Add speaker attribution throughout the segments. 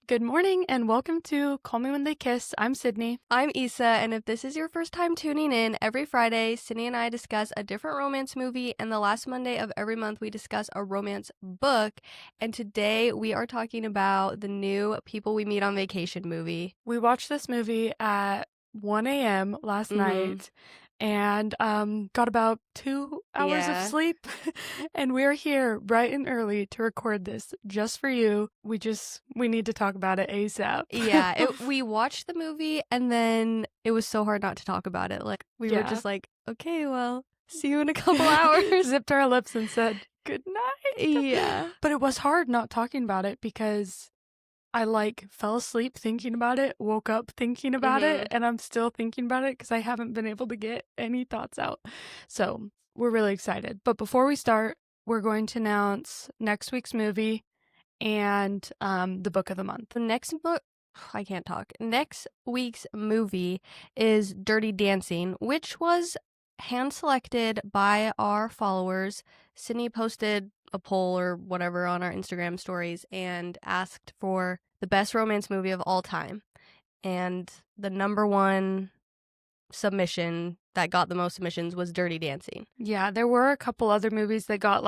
Speaker 1: Good morning and welcome to Call Me When They Kiss. I'm Sydney.
Speaker 2: I'm Issa, and if this is your first time tuning in, every Friday, Sydney and I discuss a different romance movie, and the last Monday of every month, we discuss a romance book. And today, we are talking about the new People We Meet on Vacation movie.
Speaker 1: We watched this movie at 1 a.m. last night and got about 2 hours of sleep. And we're here bright and early to record this just for you. We need to talk about it ASAP.
Speaker 2: Yeah, we watched the movie, and then it was so hard not to talk about it. Like, we were just like, okay, well, see you in a couple hours.
Speaker 1: Zipped our lips and said, good night.
Speaker 2: Yeah.
Speaker 1: But it was hard not talking about it because I fell asleep thinking about it, woke up thinking about it, and I'm still thinking about it because I haven't been able to get any thoughts out. So we're really excited. But before we start, we're going to announce next week's movie and the book of the month.
Speaker 2: Next week's movie is Dirty Dancing, which was hand-selected by our followers. Sydney posted a poll or whatever on our Instagram stories and asked for the best romance movie of all time. And the number one submission that got the most submissions was Dirty Dancing.
Speaker 1: Yeah, there were a couple other movies that got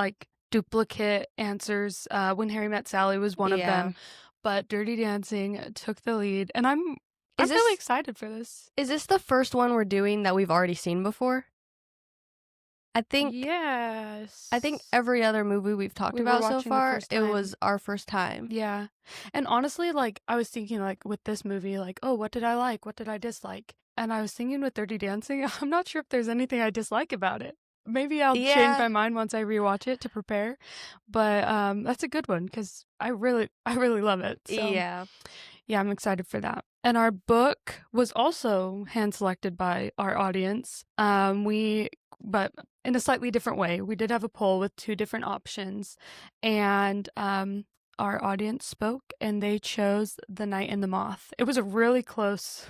Speaker 1: duplicate answers. When Harry Met Sally was one of them. But Dirty Dancing took the lead. And I'm really excited for this.
Speaker 2: Is this the first one we're doing that we've already seen before? I think
Speaker 1: yes.
Speaker 2: I think every other movie we've talked about so far, it was our first time.
Speaker 1: Yeah. And honestly, I was thinking with this movie, oh, what did I like? What did I dislike? And I was thinking with Dirty Dancing, I'm not sure if there's anything I dislike about it. Maybe I'll change my mind once I rewatch it to prepare. But that's a good one because I really love it. So, yeah, I'm excited for that. And our book was also hand-selected by our audience. But in a slightly different way. We did have a poll with 2 different options, and our audience spoke, and they chose The Night and the Moth. It was a really close,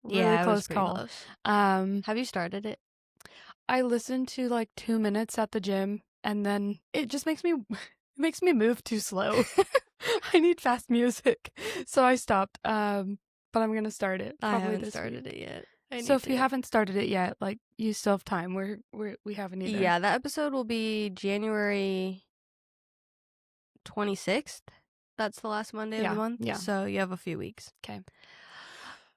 Speaker 1: close call.
Speaker 2: Close. Have you started it?
Speaker 1: I listened to 2 minutes at the gym, and then it just makes me move too slow. I need fast music, so I stopped. But I'm gonna start it.
Speaker 2: I haven't started it yet.
Speaker 1: So if you haven't started it yet, you still have time. We haven't either.
Speaker 2: Yeah, that episode will be January 26th. That's the last Monday of the month.
Speaker 1: Yeah.
Speaker 2: So you have a few weeks.
Speaker 1: Okay.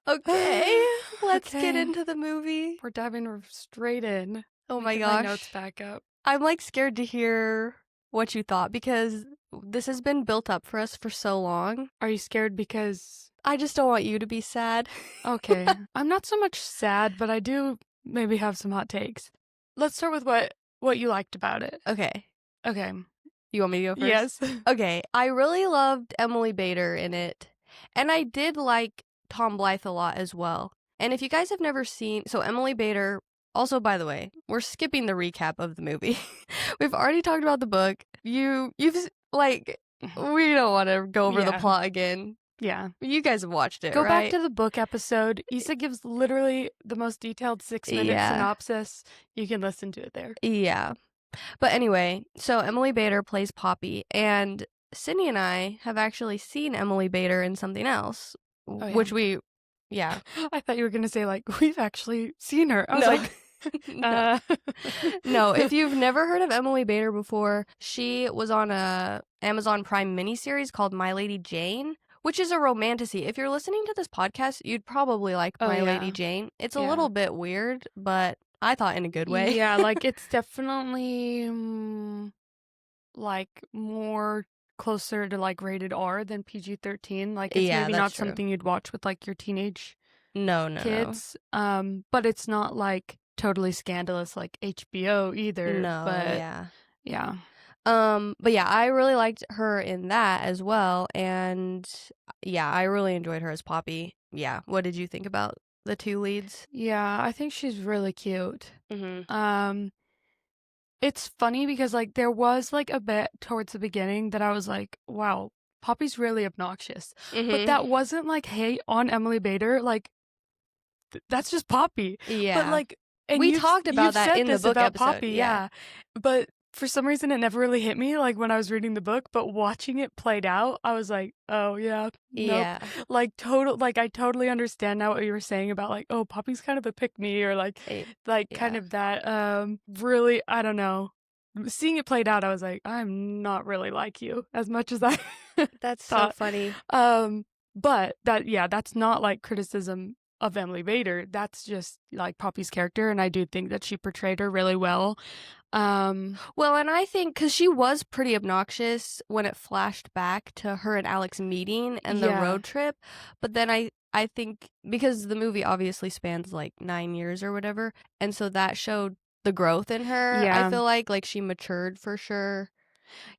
Speaker 2: Okay. Let's get into the movie.
Speaker 1: We're diving straight in.
Speaker 2: Oh my gosh.
Speaker 1: My notes back up.
Speaker 2: I'm scared to hear what you thought because this has been built up for us for so long.
Speaker 1: Are you scared because
Speaker 2: I just don't want you to be sad?
Speaker 1: Okay. I'm not so much sad, but I do maybe have some hot takes. Let's start with what you liked about it.
Speaker 2: Okay. You want me to go first?
Speaker 1: Yes.
Speaker 2: Okay. I really loved Emily Bader in it. And I did like Tom Blythe a lot as well. And if you guys have never seen... So Emily Bader... Also, by the way, we're skipping the recap of the movie. We've already talked about the book. We don't want to go over the plot again.
Speaker 1: Yeah.
Speaker 2: You guys have watched it,
Speaker 1: Go
Speaker 2: right?
Speaker 1: back to the book episode. Issa gives literally the most detailed 6-minute synopsis. You can listen to it there.
Speaker 2: Yeah. But anyway, so Emily Bader plays Poppy, and Sydney and I have actually seen Emily Bader in something else, which we... Yeah.
Speaker 1: I thought you were going to say, we've actually seen her. I was
Speaker 2: no. No, if you've never heard of Emily Bader before, she was on a Amazon Prime miniseries called My Lady Jane, which is a romantasy. If you're listening to this podcast, you'd probably like My Lady Jane. It's a little bit weird, but I thought in a good way.
Speaker 1: Yeah, it's definitely more closer to rated R than PG-13. It's maybe not something you'd watch with your teenage kids.
Speaker 2: No.
Speaker 1: But it's not totally scandalous like HBO either.
Speaker 2: No,
Speaker 1: but
Speaker 2: yeah. But yeah, I really liked her in that as well, and yeah, I really enjoyed her as Poppy. Yeah, what did you think about the 2 leads?
Speaker 1: Yeah, I think she's really cute.
Speaker 2: Mm-hmm.
Speaker 1: It's funny because there was a bit towards the beginning that I was wow, Poppy's really obnoxious.
Speaker 2: Mm-hmm.
Speaker 1: But that wasn't hate on Emily Bader. That's just Poppy.
Speaker 2: Yeah.
Speaker 1: But
Speaker 2: we talked about that in the book
Speaker 1: about
Speaker 2: episode.
Speaker 1: Poppy, yeah. But for some reason it never really hit me like when I was reading the book, but watching it played out, I was like, "Oh yeah, nope."
Speaker 2: Yeah.
Speaker 1: Like I totally understand now what you were saying about like, "Oh, Poppy's kind of a pick me," or
Speaker 2: Eh,
Speaker 1: like kind
Speaker 2: yeah.
Speaker 1: of that really, I don't know. Seeing it played out, I was like, "I'm not really like you as much as I
Speaker 2: That's so
Speaker 1: thought."
Speaker 2: funny.
Speaker 1: But that's not like criticism of Emily Vader. That's just like Poppy's character, and I do think that she portrayed her really well.
Speaker 2: Well, and I think because she was pretty obnoxious when it flashed back to her and Alex meeting and the
Speaker 1: Yeah.
Speaker 2: road trip, but then I think because the movie obviously spans like 9 years or whatever, and so that showed the growth in her. I
Speaker 1: Yeah.
Speaker 2: feel like she matured for sure.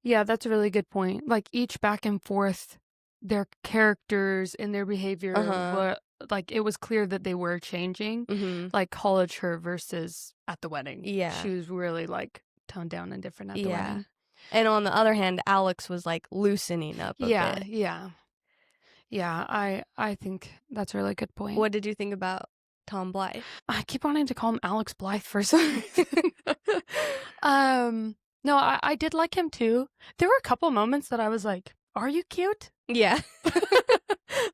Speaker 1: Yeah, that's a really good point. Like each back and forth, their characters and their behavior
Speaker 2: Uh-huh.
Speaker 1: were like it was clear that they were changing.
Speaker 2: Mhm.
Speaker 1: Like college her versus at the wedding.
Speaker 2: Yeah.
Speaker 1: She was really like toned down and different at the
Speaker 2: Yeah.
Speaker 1: wedding.
Speaker 2: And on the other hand, Alex was like loosening up a
Speaker 1: Yeah,
Speaker 2: bit.
Speaker 1: yeah. Yeah, I think that's a really good point.
Speaker 2: What did you think about Tom Blythe?
Speaker 1: I keep wanting to call him Alex Blythe for some reason. No, I did like him too. There were a couple moments that I was like, "Are you cute?"
Speaker 2: Yeah.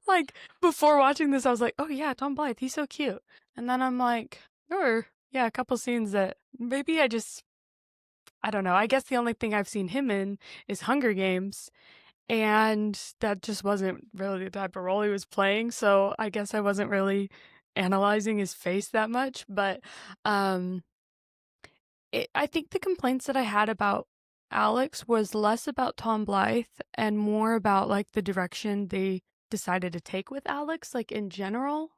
Speaker 1: Like before watching this, I was like, "Oh yeah, Tom Blythe, he's so cute." And then I'm like, there were a couple scenes that maybe I don't know. I guess the only thing I've seen him in is Hunger Games, and that just wasn't really the type of role he was playing. So I guess I wasn't really analyzing his face that much. But um, I think the complaints that I had about Alex was less about Tom Blythe and more about like the direction they decided to take with Alex, like in general.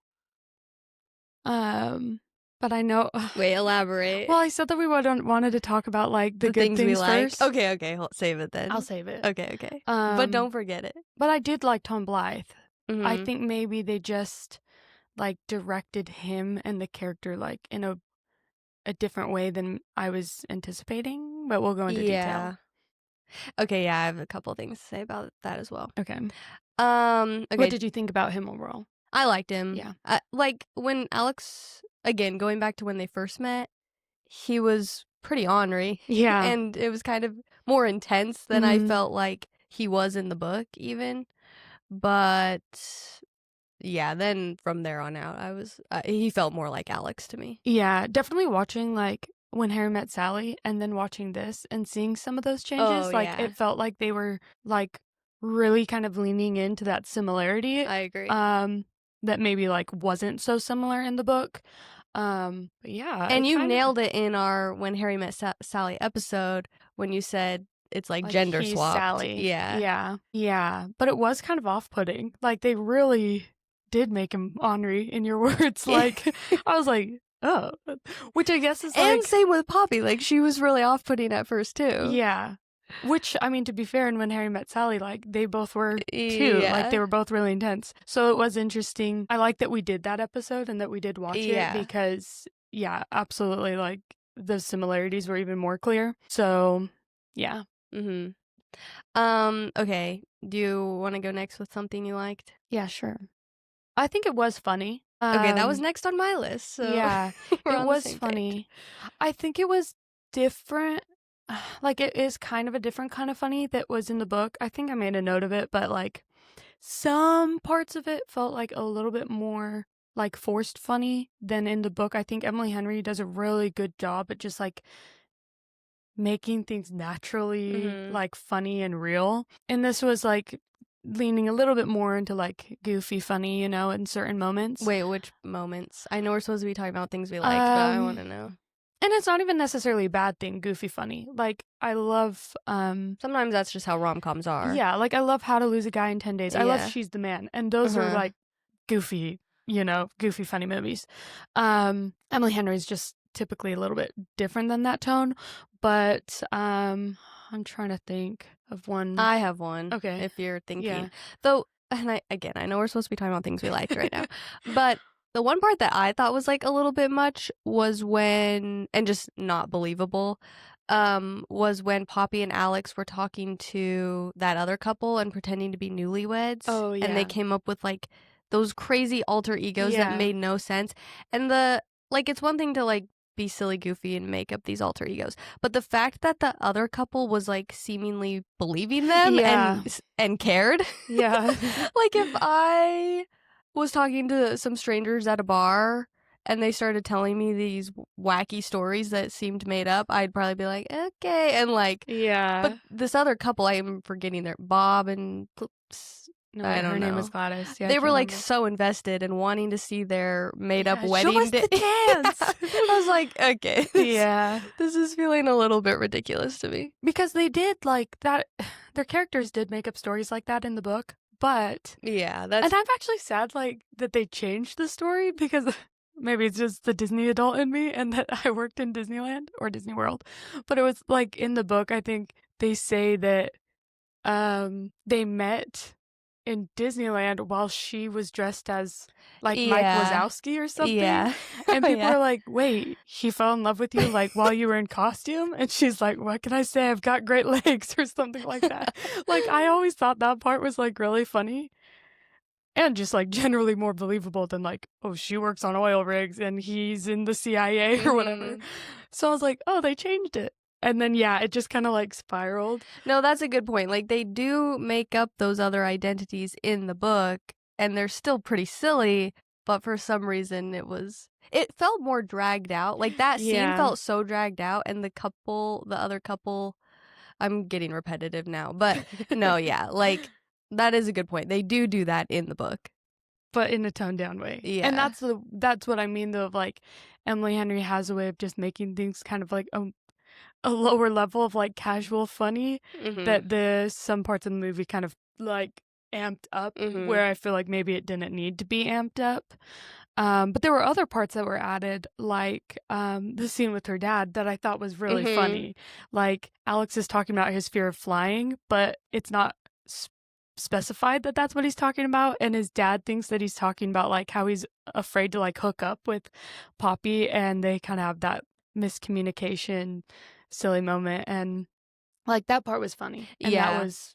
Speaker 1: Um, but I know.
Speaker 2: Wait, elaborate.
Speaker 1: Well, I said that we wanted to talk about like the
Speaker 2: The
Speaker 1: good
Speaker 2: things we
Speaker 1: things
Speaker 2: like.
Speaker 1: first.
Speaker 2: Okay, save it
Speaker 1: I'll
Speaker 2: then.
Speaker 1: save it.
Speaker 2: Okay. But don't forget it.
Speaker 1: But I did like Tom Blythe. I
Speaker 2: Mhm.
Speaker 1: think maybe they just like directed him and the character like in a different way than I was anticipating, but we'll go into detail.
Speaker 2: Yeah. Okay, yeah, I have a couple things to say about that as well.
Speaker 1: Okay. What
Speaker 2: Okay,
Speaker 1: did you think about him overall?
Speaker 2: I liked him.
Speaker 1: Yeah.
Speaker 2: Like when Alex, again, going back to when they first met, he was pretty ornery
Speaker 1: Yeah.
Speaker 2: and it was kind of more intense than I
Speaker 1: Mhm.
Speaker 2: felt like he was in the book even. But yeah, then from there on out, he felt more like Alex to me.
Speaker 1: Yeah, definitely watching like When Harry Met Sally and then watching this and seeing some of those
Speaker 2: Oh,
Speaker 1: changes, like
Speaker 2: yeah.
Speaker 1: it felt like they were like really kind of leaning into that similarity
Speaker 2: I agree.
Speaker 1: that maybe like wasn't so similar in the book. But yeah,
Speaker 2: And
Speaker 1: it
Speaker 2: you
Speaker 1: kind of
Speaker 2: nailed it in our When Harry Met Sally episode when you said it's like
Speaker 1: like
Speaker 2: gender
Speaker 1: he's
Speaker 2: swapped.
Speaker 1: Sally.
Speaker 2: Yeah.
Speaker 1: Yeah. Yeah, but it was kind of off-putting. Like they really did make him ornery in your words. Like I was like, "Oh." Which I guess is
Speaker 2: And
Speaker 1: like
Speaker 2: same with Poppy. Like she was really off putting at first too.
Speaker 1: yeah. Which, I mean, to be fair, and When Harry Met Sally, like, they both were too. Like, they
Speaker 2: Yeah.
Speaker 1: were both really intense. So it was interesting. I like that we did that episode and that we did watch it
Speaker 2: Yeah.
Speaker 1: because, yeah, absolutely, like, the similarities were even more clear. So, yeah.
Speaker 2: Mhm. Okay. Do you want to go next with something you liked?
Speaker 1: Yeah, sure. I think it was funny.
Speaker 2: Okay, that was next on my list. So
Speaker 1: Yeah,
Speaker 2: we're
Speaker 1: it
Speaker 2: on the
Speaker 1: was
Speaker 2: same page.
Speaker 1: funny. I think it was different. Like, it is kind of a different kind of funny that was in the book. I think I made a note of it, but like, some parts of it felt like a little bit more like forced funny than in the book. I think Emily Henry does a really good job at just like making things naturally
Speaker 2: Mhm.
Speaker 1: like funny and real. And this was like leaning a little bit more into like goofy funny, in certain moments.
Speaker 2: Wait, which moments? I know we're supposed to be talking about things we liked, but I want
Speaker 1: Um
Speaker 2: to know.
Speaker 1: and it's not even necessarily a bad thing, goofy funny. Like I love
Speaker 2: Sometimes that's just how rom-coms are.
Speaker 1: yeah, like I love How to Lose a Guy in 10 Days. I love
Speaker 2: Yeah.
Speaker 1: She's the Man. And those are
Speaker 2: Uh-huh.
Speaker 1: like goofy, goofy funny movies. Emily Henry's just typically a little bit different than that tone, but I'm trying to think of one.
Speaker 2: I have one
Speaker 1: Okay.
Speaker 2: if you're
Speaker 1: Yeah.
Speaker 2: thinking. Though, and I know we're supposed to be talking about things we liked right now, but the one part that I thought was like a little bit much was when, and just not believable, was when Poppy and Alex were talking to that other couple and pretending to be newlyweds.
Speaker 1: Oh,
Speaker 2: And they
Speaker 1: yeah.
Speaker 2: came up with like those crazy alter egos that
Speaker 1: Yeah.
Speaker 2: made no sense. And like, it's one thing to like be silly, goofy, and make up these alter egos. But the fact that the other couple was like seemingly believing them and cared.
Speaker 1: Yeah.
Speaker 2: Like if I was talking to some strangers at a bar and they started telling me these wacky stories that seemed made up, I'd probably be like, okay. And like,
Speaker 1: yeah.
Speaker 2: but this other couple, I'm forgetting their Bob and
Speaker 1: No,
Speaker 2: I don't
Speaker 1: her
Speaker 2: know.
Speaker 1: name was Gladys. Yeah,
Speaker 2: they were like so invested and wanting to see their made up wedding.
Speaker 1: Show us the dance.
Speaker 2: I was like, okay, this is feeling a little bit ridiculous to me.
Speaker 1: Because they did like that. Their characters did make up stories like that in the book, but
Speaker 2: yeah,
Speaker 1: and I'm actually sad like that they changed the story because maybe it's just the Disney adult in me and that I worked in Disneyland or Disney World, but it was like in the book I think they say that they met in Disneyland while she was dressed as like Mike Wazowski or something.
Speaker 2: Yeah.
Speaker 1: And people are like, wait, he fell in love with you like while you were in costume? And she's like, what can I say? I've got great legs or something like that. Like I always thought that part was like really funny. And just like generally more believable than like, oh, she works on oil rigs and he's in the CIA or whatever. So I was like, oh, they changed it. And then, yeah, it just kind of like spiraled.
Speaker 2: No, that's a good point. Like, they do make up those other identities in the book, and they're still pretty silly, but for some reason it felt more dragged out. Like, that scene felt so dragged out, and the other couple, I'm getting repetitive now, but no, yeah, like, that is a good point. They do that in the book.
Speaker 1: But in a toned down way.
Speaker 2: Yeah.
Speaker 1: And that's what I mean, though, of like, Emily Henry has a way of just making things kind of like a lower level of like casual funny that some parts of the movie kind of like amped up where I feel like maybe it didn't need to be amped up. But there were other parts that were added, like the scene with her dad that I thought was really funny. Like Alex is talking about his fear of flying, but it's not specified that that's what he's talking about, and his dad thinks that he's talking about like how he's afraid to like hook up with Poppy, and they kind of have that miscommunication silly moment, and like that part was funny, and that was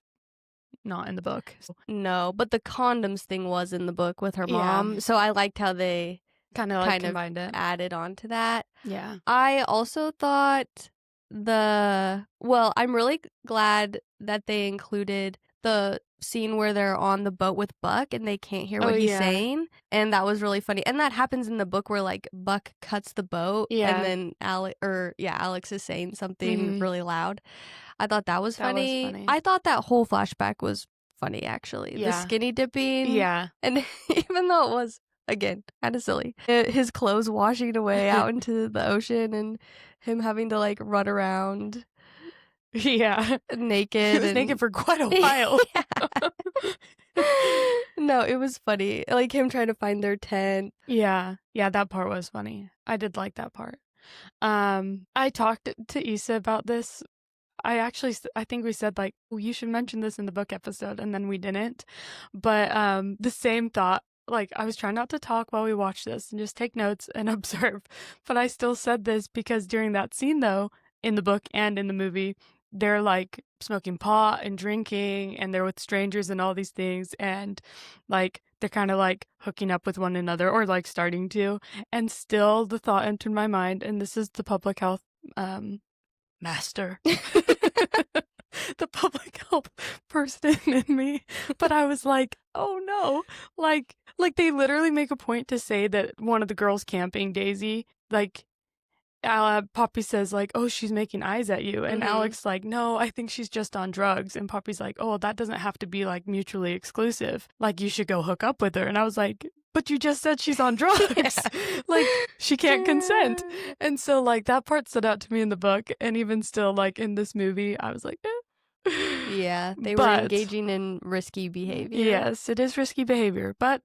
Speaker 1: not in the book.
Speaker 2: No, but the condoms thing was in the book with her mom, so I liked how they
Speaker 1: kind of combined it,
Speaker 2: added on to that.
Speaker 1: Yeah.
Speaker 2: I also thought I'm really glad that they included the scene where they're on the boat with Buck and they can't hear what he's saying, and that was really funny. And that happens in the book where like Buck cuts the boat and then Alex is saying something really loud. I thought that was funny. I thought that whole flashback was funny, actually. The skinny dipping, and even though it was again kind of silly, his clothes washing away out into the ocean and him having to like run around naked.
Speaker 1: He was naked for quite a while.
Speaker 2: No, it was funny. Like him trying to find their tent.
Speaker 1: Yeah, that part was funny. I did like that part. I talked to Issa about this. I think we said like, well, you should mention this in the book episode, and then we didn't. But the same thought, like I was trying not to talk while we watched this and just take notes and observe, but I still said this because during that scene though, in the book and in the movie, they're like smoking pot and drinking and they're with strangers and all these things, and like they're kind of like hooking up with one another or like starting to, and still the thought entered my mind, and this is the public health master the public health person in me, but I was like, oh no, like they literally make a point to say that one of the girls camping, Daisy, like Poppy says like, oh, she's making eyes at you, and Alex like, no, I think she's just on drugs, and Poppy's like, oh, that doesn't have to be like mutually exclusive, like you should go hook up with her, and I was like, but you just said she's on drugs. Like she can't consent. And so like that part stood out to me in the book, and even still like in this movie I was like
Speaker 2: yeah, they were engaging in risky behavior.
Speaker 1: Yes, it is risky behavior, but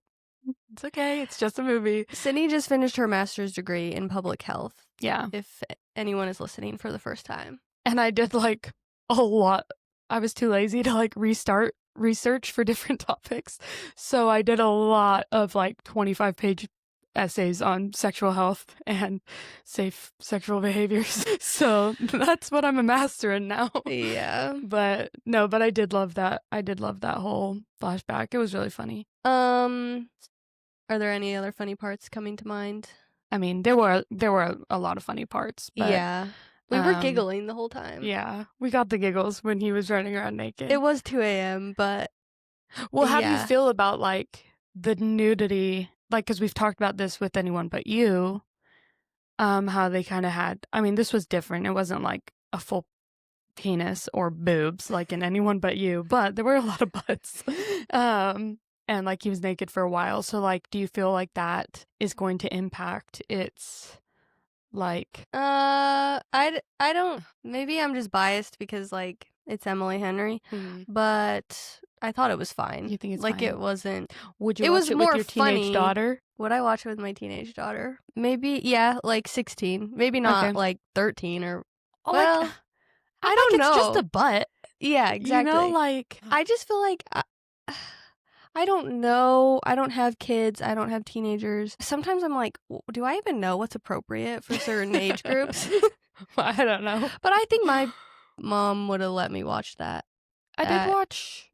Speaker 1: it's okay. It's just a movie.
Speaker 2: Sydney just finished her master's degree in public health.
Speaker 1: Yeah.
Speaker 2: If anyone is listening for the first time.
Speaker 1: And I did like a lot. I was too lazy to like restart research for different topics. So I did a lot of like 25-page essays on sexual health and safe sexual behaviors. So that's what I'm a master in now.
Speaker 2: Yeah.
Speaker 1: But I did love that. I did love that whole flashback. It was really funny.
Speaker 2: Are there any other funny parts coming to mind?
Speaker 1: I mean, there were a lot of funny parts, but
Speaker 2: Yeah. We were giggling the whole time.
Speaker 1: Yeah, we got the giggles when he was running around naked.
Speaker 2: It was 2 a.m., but
Speaker 1: well, how do you
Speaker 2: yeah.
Speaker 1: feel about like the nudity? Like, because we've talked about this with Anyone But You, how they kind of had. I mean, this was different. It wasn't like a full penis or boobs like in Anyone But You, but there were a lot of butts. And like he was naked for a while. So like, do you feel like that is going to impact its like?
Speaker 2: I don't. Maybe I'm just biased because like it's Emily Henry, but I thought it was fine.
Speaker 1: You think it's
Speaker 2: like
Speaker 1: fine?
Speaker 2: It wasn't.
Speaker 1: Would you
Speaker 2: It
Speaker 1: watch
Speaker 2: was
Speaker 1: it
Speaker 2: more
Speaker 1: with your teenage
Speaker 2: funny.
Speaker 1: daughter?
Speaker 2: Would I watch it with my teenage daughter? Maybe, yeah, like 16. Maybe not
Speaker 1: Okay.
Speaker 2: like 13 or.
Speaker 1: Oh,
Speaker 2: Well,
Speaker 1: like,
Speaker 2: I don't know.
Speaker 1: It's just a butt.
Speaker 2: Yeah, exactly.
Speaker 1: You know, like
Speaker 2: I just feel like I don't know. I don't have kids. I don't have teenagers. Sometimes I'm like, do I even know what's appropriate for certain age groups?
Speaker 1: I don't know.
Speaker 2: But I think my mom would have let me watch that.
Speaker 1: I did watch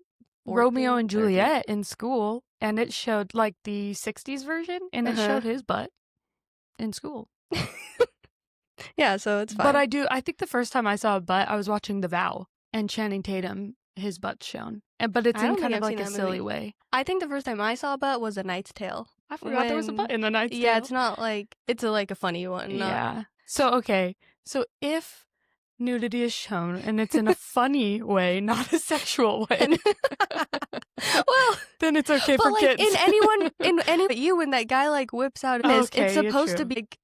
Speaker 2: 14,
Speaker 1: Romeo and
Speaker 2: 13.
Speaker 1: Juliet in school, and it showed like the 60s version, and it showed his butt in school.
Speaker 2: Yeah, so it's fine.
Speaker 1: But I think the first time I saw a butt, I was watching The Vow, and Channing Tatum, his butt's shown. But it's in kind of like a silly way.
Speaker 2: I think the first time I saw a butt was A Knight's Tale.
Speaker 1: I forgot there was a butt in The Knight's Tale.
Speaker 2: Yeah, it's not like, it's like a funny one.
Speaker 1: Yeah. So, okay. So if nudity is shown and it's in a funny way, not a sexual way,
Speaker 2: well,
Speaker 1: then it's okay for
Speaker 2: like,
Speaker 1: kids.
Speaker 2: in any you, when that guy like whips out his, it's supposed to be like,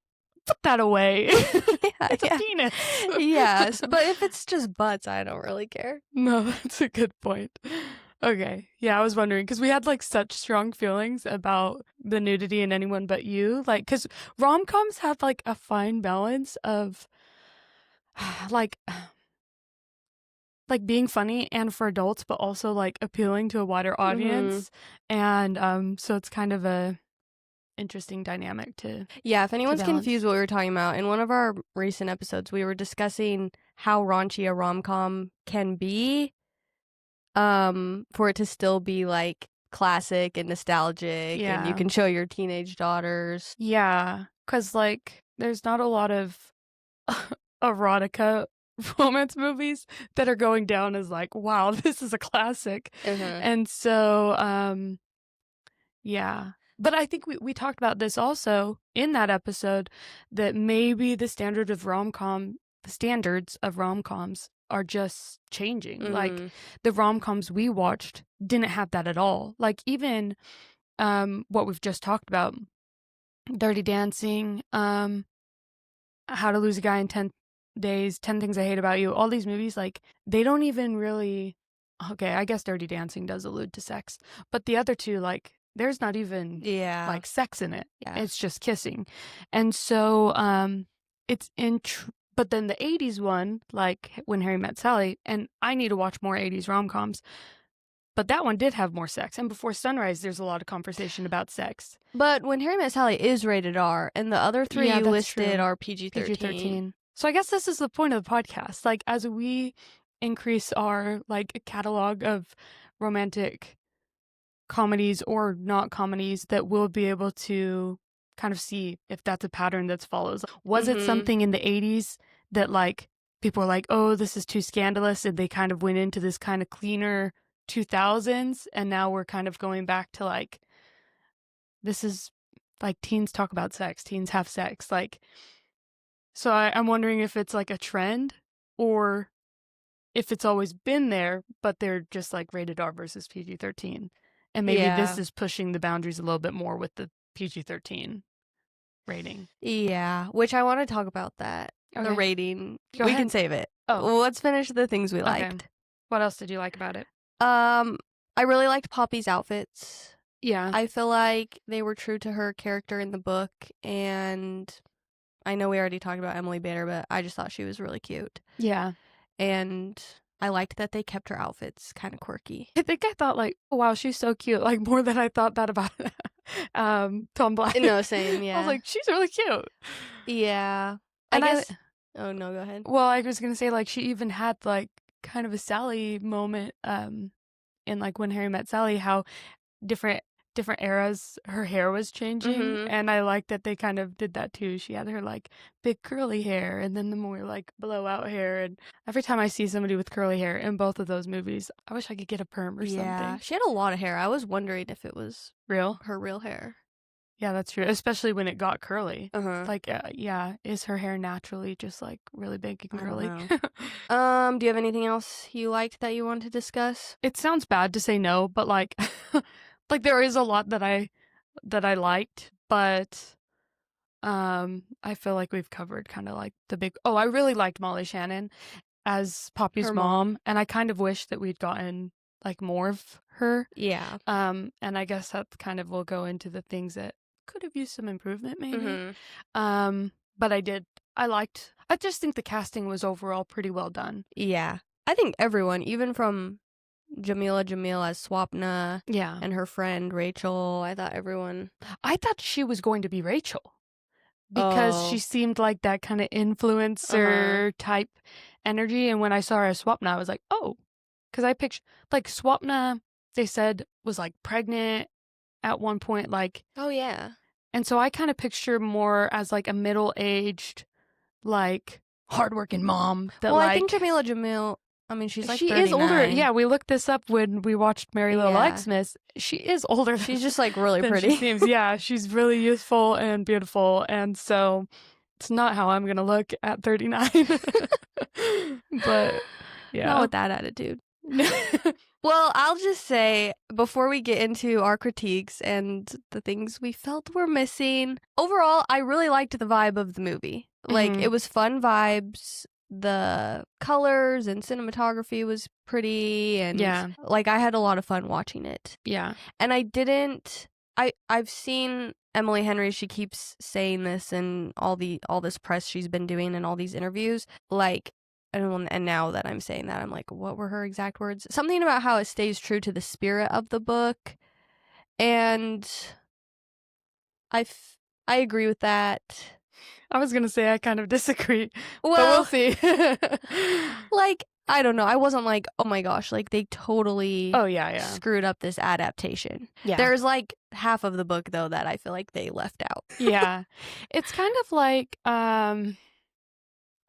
Speaker 1: put that away. It's a penis.
Speaker 2: Yes, but if it's just butts, I don't really care.
Speaker 1: No, that's a good point. Okay. Yeah, I was wondering because we had like such strong feelings about the nudity in Anyone But You. Like, because rom-coms have like a fine balance of like being funny and for adults, but also like appealing to a wider audience. And so it's kind of a interesting dynamic to.
Speaker 2: Yeah, if anyone's confused what we were talking about, in one of our recent episodes, we were discussing how raunchy a rom-com can be, for it to still be like classic and nostalgic, and you can show your teenage daughters.
Speaker 1: Yeah, because like there's not a lot of erotica romance movies that are going down as like, wow, this is a classic. And so, yeah. But I think we talked about this also in that episode, that maybe the standards of rom-coms are just changing. Like the rom-coms we watched didn't have that at all. Like even what we've just talked about, Dirty Dancing, How to Lose a Guy in 10 Days, 10 Things I Hate About You, all these movies, like they don't even really, okay, I guess Dirty Dancing does allude to sex, but the other two, like there's not even like sex in it. It's just kissing. And so it's but then the 80s one, like When Harry Met Sally, and I need to watch more 80s rom-coms, but that one did have more sex. And Before Sunrise, there's a lot of conversation about sex.
Speaker 2: But When Harry Met Sally is rated R, and the other three you listed are PG-13.
Speaker 1: So I guess this is the point of the podcast. Like as we increase our like catalog of romantic comedies or not comedies, that we'll be able to kind of see if that's a pattern that follows. Was it something in the 80s that like people were like, oh, this is too scandalous, and they kind of went into this kind of cleaner 2000s, and now we're kind of going back to like, this is like teens talk about sex, teens have sex, like. So I'm wondering if it's like a trend or if it's always been there, but they're just like rated R versus PG-13. And maybe this is pushing the boundaries a little bit more with the PG-13 rating.
Speaker 2: Yeah, which I want to talk about that.
Speaker 1: Okay.
Speaker 2: The rating.
Speaker 1: Go
Speaker 2: we
Speaker 1: ahead.
Speaker 2: can save it.
Speaker 1: Oh.
Speaker 2: Let's finish the things we liked.
Speaker 1: Okay. What else did you like about it?
Speaker 2: I really liked Poppy's outfits.
Speaker 1: Yeah.
Speaker 2: I feel like they were true to her character in the book, and I know we already talked about Emily Bader, but I just thought she was really cute.
Speaker 1: Yeah.
Speaker 2: And I liked that they kept her outfits kind of quirky.
Speaker 1: I think I thought like, oh, wow, she's so cute. Like more than I thought that about Tom Black.
Speaker 2: No, same, yeah.
Speaker 1: I was like, she's really cute.
Speaker 2: Yeah.
Speaker 1: And
Speaker 2: I guess... Oh, no, go ahead.
Speaker 1: Well, I was going to say like she even had like kind of a Sally moment in like When Harry Met Sally, how different different eras her hair was changing, and I like that they kind of did that too. She had her like big curly hair and then the more like blowout hair, and every time I see somebody with curly hair in both of those movies, I wish I could get a perm or something.
Speaker 2: She had a lot of hair. I was wondering if it was her real hair.
Speaker 1: Yeah, that's true, especially when it got curly. Like, yeah, is her hair naturally just like really big and curly?
Speaker 2: Do you have anything else you liked that you want to discuss?
Speaker 1: It sounds bad to say no, but like like there is a lot that I liked, but I feel like we've covered kind of like the big. Oh, I really liked Molly Shannon as Poppy's mom, and I kind of wish that we'd gotten like more of her.
Speaker 2: Yeah.
Speaker 1: And I guess that kind of will go into the things that could have used some improvement maybe. But I just think the casting was overall pretty well done.
Speaker 2: Yeah. I think everyone, even from Jamila Jamil as Swapna, and her friend Rachel, I thought
Speaker 1: she was going to be Rachel because she seemed like that kind of influencer type energy, and when I saw her as Swapna, I was like, oh, because I pictured like Swapna, they said was like pregnant at one point, like,
Speaker 2: oh yeah,
Speaker 1: and so I kind of picture more as like a middle-aged, like hardworking mom. That
Speaker 2: I think Jamila Jamil, I mean, she's like 39.
Speaker 1: Is older. Yeah, we looked this up when we watched Mary Little Xmas. She is older.
Speaker 2: She's just like really pretty.
Speaker 1: She seems. Yeah, she's really youthful and beautiful, and so it's not how I'm gonna look at 39. But yeah,
Speaker 2: not with that attitude. Well, I'll just say, before we get into our critiques and the things we felt were missing, overall, I really liked the vibe of the movie. Like, it was fun vibes. The colors and cinematography was pretty, and like, I had a lot of fun watching it.
Speaker 1: Yeah.
Speaker 2: And I've seen Emily Henry, she keeps saying this in all this press she's been doing and all these interviews, like, and now that I'm saying that, I'm like, what were her exact words? Something about how it stays true to the spirit of the book. And I agree with that.
Speaker 1: I was going to say I kind of disagree, but we'll see.
Speaker 2: Like, I don't know. I wasn't like, oh my gosh, like they totally screwed up this adaptation. Yeah. There's like half of the book, though, that I feel like they left out.
Speaker 1: Yeah. It's kind of like,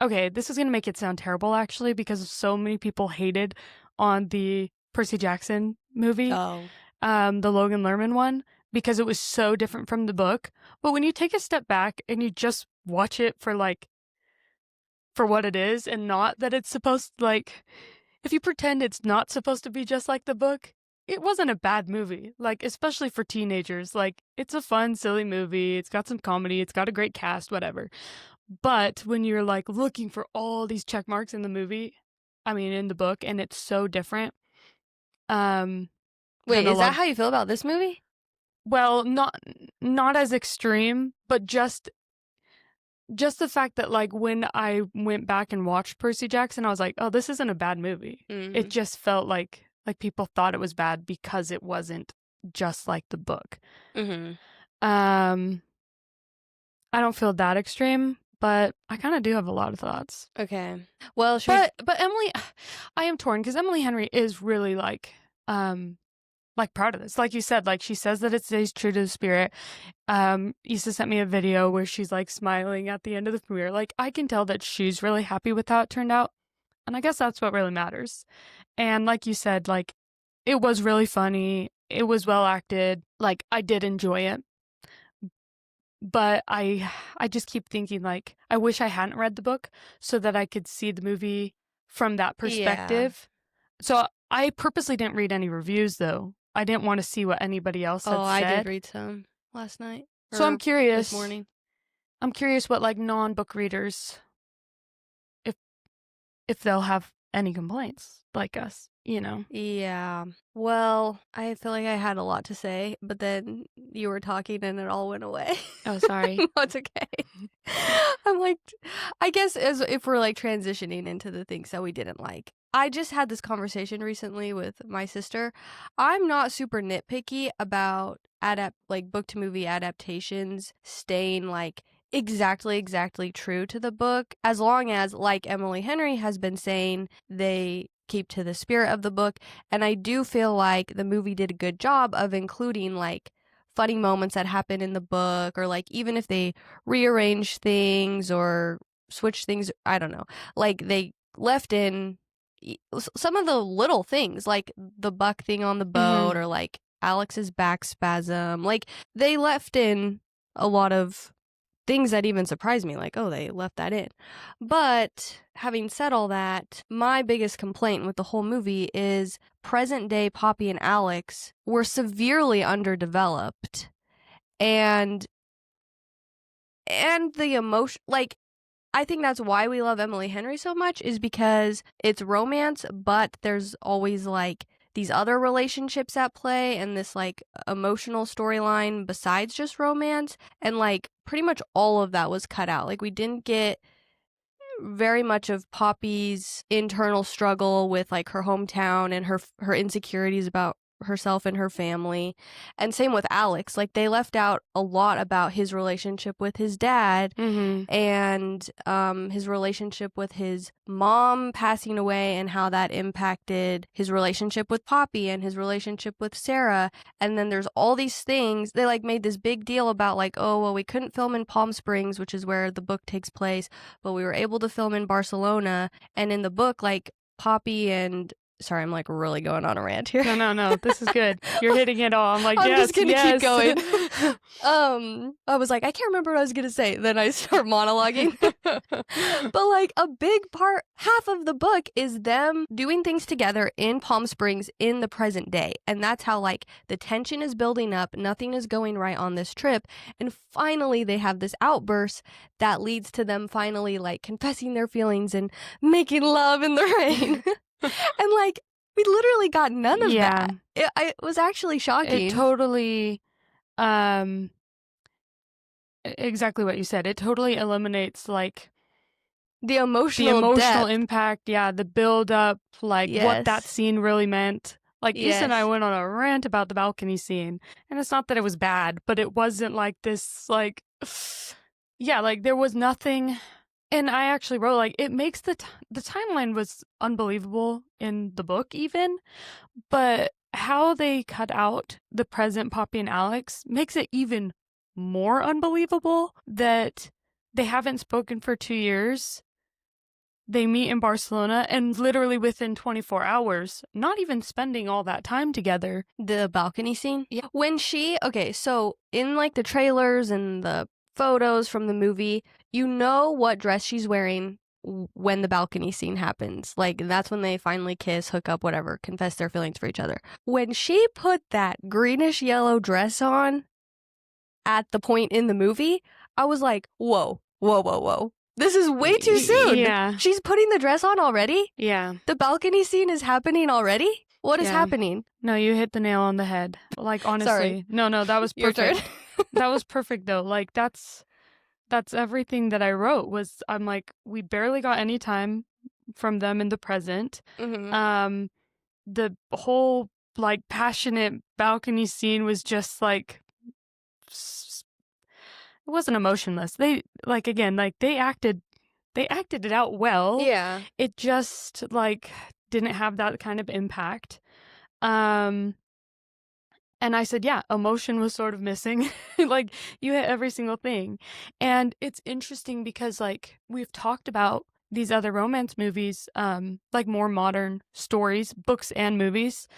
Speaker 1: okay, this is going to make it sound terrible, actually, because so many people hated on the Percy Jackson movie, the Logan Lerman one, because it was so different from the book. But when you take a step back and you just watch it for what it is, and not that it's supposed to, like, if you pretend it's not supposed to be just like the book, it wasn't a bad movie, like, especially for teenagers. Like, it's a fun, silly movie. It's got some comedy. It's got a great cast, whatever. But when you're like looking for all these check marks in the movie, I mean in the book, and it's so different.
Speaker 2: Wait, is that how you feel about this movie?
Speaker 1: Well, not as extreme, but just the fact that like when I went back and watched Percy Jackson, I was like, oh, this isn't a bad movie. It just felt like people thought it was bad because it wasn't just like the book. I don't feel that extreme, but I kind of do have a lot of thoughts.
Speaker 2: Okay. Well,
Speaker 1: but Emily, I am torn because Emily Henry is really like proud of this. Like you said, like she says that it stays true to the spirit. Issa sent me a video where she's like smiling at the end of the premiere. Like I can tell that she's really happy with how it turned out. And I guess that's what really matters. And like you said, like it was really funny. It was well acted. Like I did enjoy it. But I just keep thinking, like, I wish I hadn't read the book so that I could see the movie from that perspective. Yeah. So I purposely didn't read any reviews, though. I didn't want to see what anybody else had said.
Speaker 2: I did read some last night.
Speaker 1: So I'm curious.
Speaker 2: This morning.
Speaker 1: I'm curious what, like, non-book readers, if they'll have any complaints like us, you know?
Speaker 2: Yeah. Well, I feel like I had a lot to say, but then you were talking and it all went away.
Speaker 1: Oh, sorry.
Speaker 2: No, it's okay. I'm like, I guess as if we're like transitioning into the things that we didn't like. I just had this conversation recently with my sister. I'm not super nitpicky about book to movie adaptations staying like exactly true to the book, as long as, like Emily Henry has been saying, they keep to the spirit of the book. And I do feel like the movie did a good job of including like funny moments that happen in the book, or like even if they rearrange things or switch things, I don't know. Like they left in some of the little things, like the buck thing on the boat, or like Alex's back spasm. Like they left in a lot of things that even surprised me, like, oh, they left that in. But having said all that, my biggest complaint with the whole movie is present day Poppy and Alex were severely underdeveloped. And the emotion, like, I think that's why we love Emily Henry so much, is because it's romance, but there's always like these other relationships at play and this like emotional storyline besides just romance. And like pretty much all of that was cut out. Like we didn't get very much of Poppy's internal struggle with like her hometown and her insecurities about herself and her family. And same with Alex. Like they left out a lot about his relationship with his dad and his relationship with his mom passing away and how that impacted his relationship with Poppy and his relationship with Sarah. And then there's all these things. They like made this big deal about like, oh, well, we couldn't film in Palm Springs, which is where the book takes place, but we were able to film in Barcelona. And in the book, like Poppy and sorry, I'm like really going on a rant here.
Speaker 1: No. This is good. You're hitting it all. I'm like,
Speaker 2: I'm
Speaker 1: yes,
Speaker 2: just gonna
Speaker 1: yes.
Speaker 2: keep going. I was like, I can't remember what I was gonna say. Then I start monologuing. But like a big part, half of the book is them doing things together in Palm Springs in the present day. And that's how like the tension is building up. Nothing is going right on this trip. And finally they have this outburst that leads to them finally like confessing their feelings and making love in the rain. And like we literally got none of that. It was actually shocking.
Speaker 1: It totally exactly what you said. It totally eliminates like
Speaker 2: the emotional
Speaker 1: impact, the build up, like what that scene really meant. Like Issa and I went on a rant about the balcony scene, and it's not that it was bad, but it wasn't like this like like there was nothing. And I actually wrote, like, it makes the timeline was unbelievable in the book even, but how they cut out the present Poppy and Alex makes it even more unbelievable that they haven't spoken for 2 years. They meet in Barcelona, and literally within 24 hours, not even spending all that time together.
Speaker 2: The balcony scene? Yeah. When so in like the trailers and the photos from the movie, you know what dress she's wearing when the balcony scene happens. Like that's when they finally kiss, hook up, whatever, confess their feelings for each other. When she put that greenish yellow dress on at the point in the movie, I was like, whoa. This is way too soon.
Speaker 1: Yeah.
Speaker 2: She's putting the dress on already?
Speaker 1: Yeah.
Speaker 2: The balcony scene is happening already? What is happening?
Speaker 1: No, you hit the nail on the head. Like, honestly.
Speaker 2: Sorry.
Speaker 1: No, that was perfect.
Speaker 2: Your turn.
Speaker 1: That was perfect, though. Like, that's everything that I wrote was, I'm like, we barely got any time from them in the present. The whole, like, passionate balcony scene was just, like, it wasn't emotionless. They, like, again, like, they acted it out well.
Speaker 2: Yeah.
Speaker 1: It just, like, didn't have that kind of impact. And I said, emotion was sort of missing. Like, you hit every single thing. And it's interesting because, like, we've talked about these other romance movies, like more modern stories, books and movies,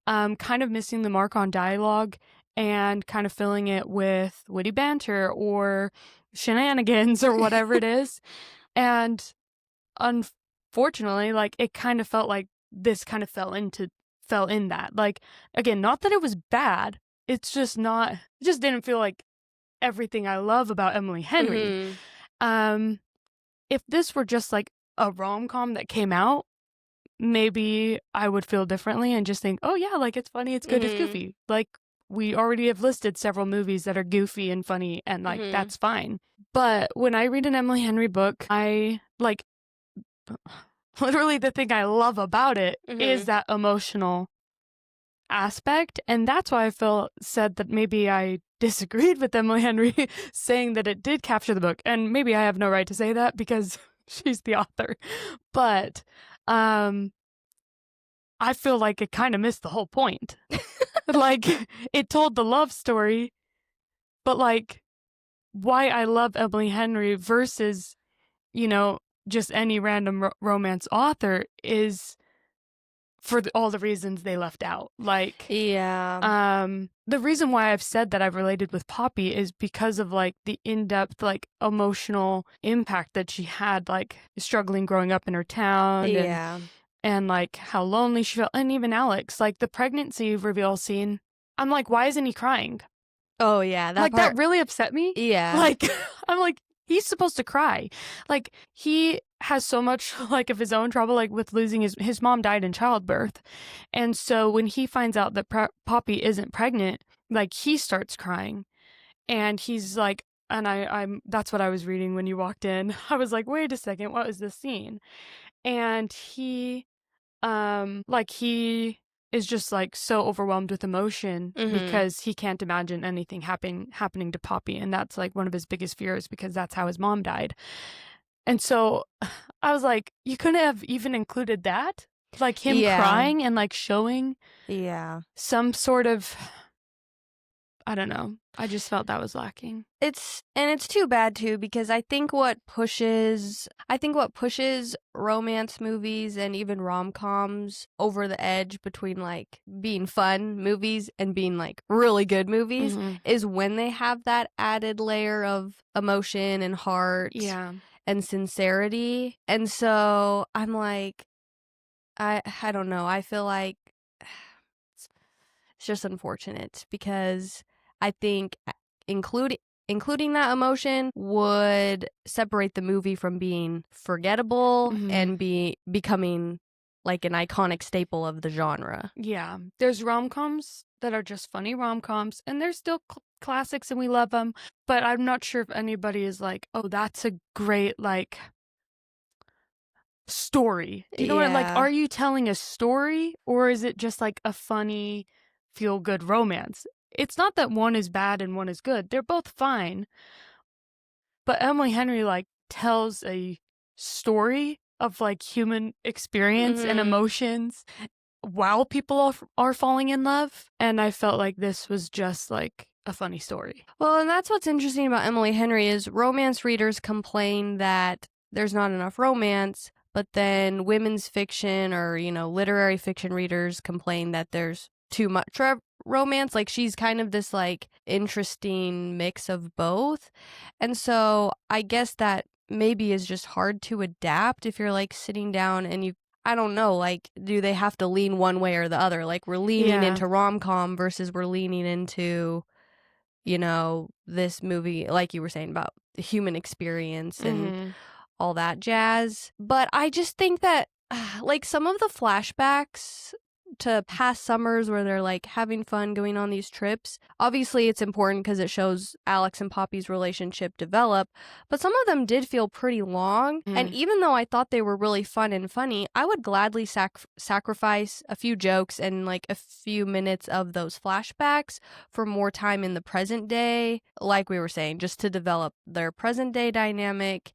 Speaker 1: kind of missing the mark on dialogue and kind of filling it with witty banter or shenanigans or whatever it is. And unfortunately, like, it kind of felt like this kind of fell in that. Like, again, not that it was bad, it's just not, it just didn't feel like everything I love about Emily Henry. If this were just like a rom-com that came out, maybe I would feel differently and just think, oh yeah, like it's funny, it's good, it's goofy. Like, we already have listed several movies that are goofy and funny, and like that's fine. But when I read an Emily Henry book, I like literally the thing I love about it is that emotional aspect. And that's why I said that maybe I disagreed with Emily Henry saying that it did capture the book. And maybe I have no right to say that because she's the author. But I feel like it kind of missed the whole point. Like, it told the love story But like, why I love Emily Henry versus, you know, just any random romance author is for all the reasons they left out. Like,
Speaker 2: Yeah.
Speaker 1: the reason why I've said that I've related with Poppy is because of like the in-depth, like emotional impact that she had, like struggling growing up in her town
Speaker 2: Yeah.
Speaker 1: and like how lonely she felt. And even Alex, like the pregnancy reveal scene, I'm like, why isn't he crying?
Speaker 2: Oh, yeah, that
Speaker 1: Like,
Speaker 2: part.
Speaker 1: that really upset me.
Speaker 2: Yeah.
Speaker 1: Like, I'm like, he's supposed to cry. Like, he has so much, like, of his own trouble, like, with losing his mom died in childbirth. And so when he finds out that Poppy isn't pregnant, like, he starts crying. And he's like, and that's what I was reading when you walked in. I was like, wait a second, what was this scene? And he he is just like so overwhelmed with emotion
Speaker 2: Mm-hmm.
Speaker 1: because he can't imagine anything happening to Poppy, and that's like one of his biggest fears because that's how his mom died. And so I was like, you couldn't have even included that, like him
Speaker 2: Yeah.
Speaker 1: crying and like showing
Speaker 2: Yeah.
Speaker 1: some sort of, I don't know, I just felt that was lacking.
Speaker 2: It's too bad too, because I think what pushes romance movies and even rom-coms over the edge between like being fun movies and being like really good movies
Speaker 1: Mm-hmm.
Speaker 2: is when they have that added layer of emotion and heart
Speaker 1: Yeah.
Speaker 2: and sincerity. And so I'm like, I don't know. I feel like it's just unfortunate because I think including that emotion would separate the movie from being forgettable
Speaker 1: Mm-hmm.
Speaker 2: and becoming like an iconic staple of the genre.
Speaker 1: Yeah, there's rom-coms that are just funny rom-coms, and they're still classics and we love them, but I'm not sure if anybody is like, oh, that's a great, like, story. Do you know what, like,
Speaker 2: Yeah.
Speaker 1: are you telling a story, or is it just, like, a funny, feel-good romance? It's not that one is bad and one is good. They're both fine, but Emily Henry, like, tells a story of, like, human experience and
Speaker 2: Mhm.
Speaker 1: emotions while people are falling in love, and I felt like this was just like a funny story.
Speaker 2: Well, and that's what's interesting about Emily Henry is romance readers complain that there's not enough romance, but then women's fiction or, literary fiction readers complain that there's too much romance. Like she's kind of this like interesting mix of both. And so I guess that maybe is just hard to adapt if you're like sitting down and I don't know, like, do they have to lean one way or the other? Like, we're leaning
Speaker 1: Yeah.
Speaker 2: into rom-com versus we're leaning into this movie, like you were saying about the human experience and
Speaker 1: Mm-hmm.
Speaker 2: all that jazz. But I just think that, like, some of the flashbacks to past summers where they're like having fun going on these trips, obviously it's important because it shows Alex and Poppy's relationship develop, but some of them did feel pretty long. And even though I thought they were really fun and funny, I would gladly sacrifice a few jokes and like a few minutes of those flashbacks for more time in the present day, like we were saying, just to develop their present day dynamic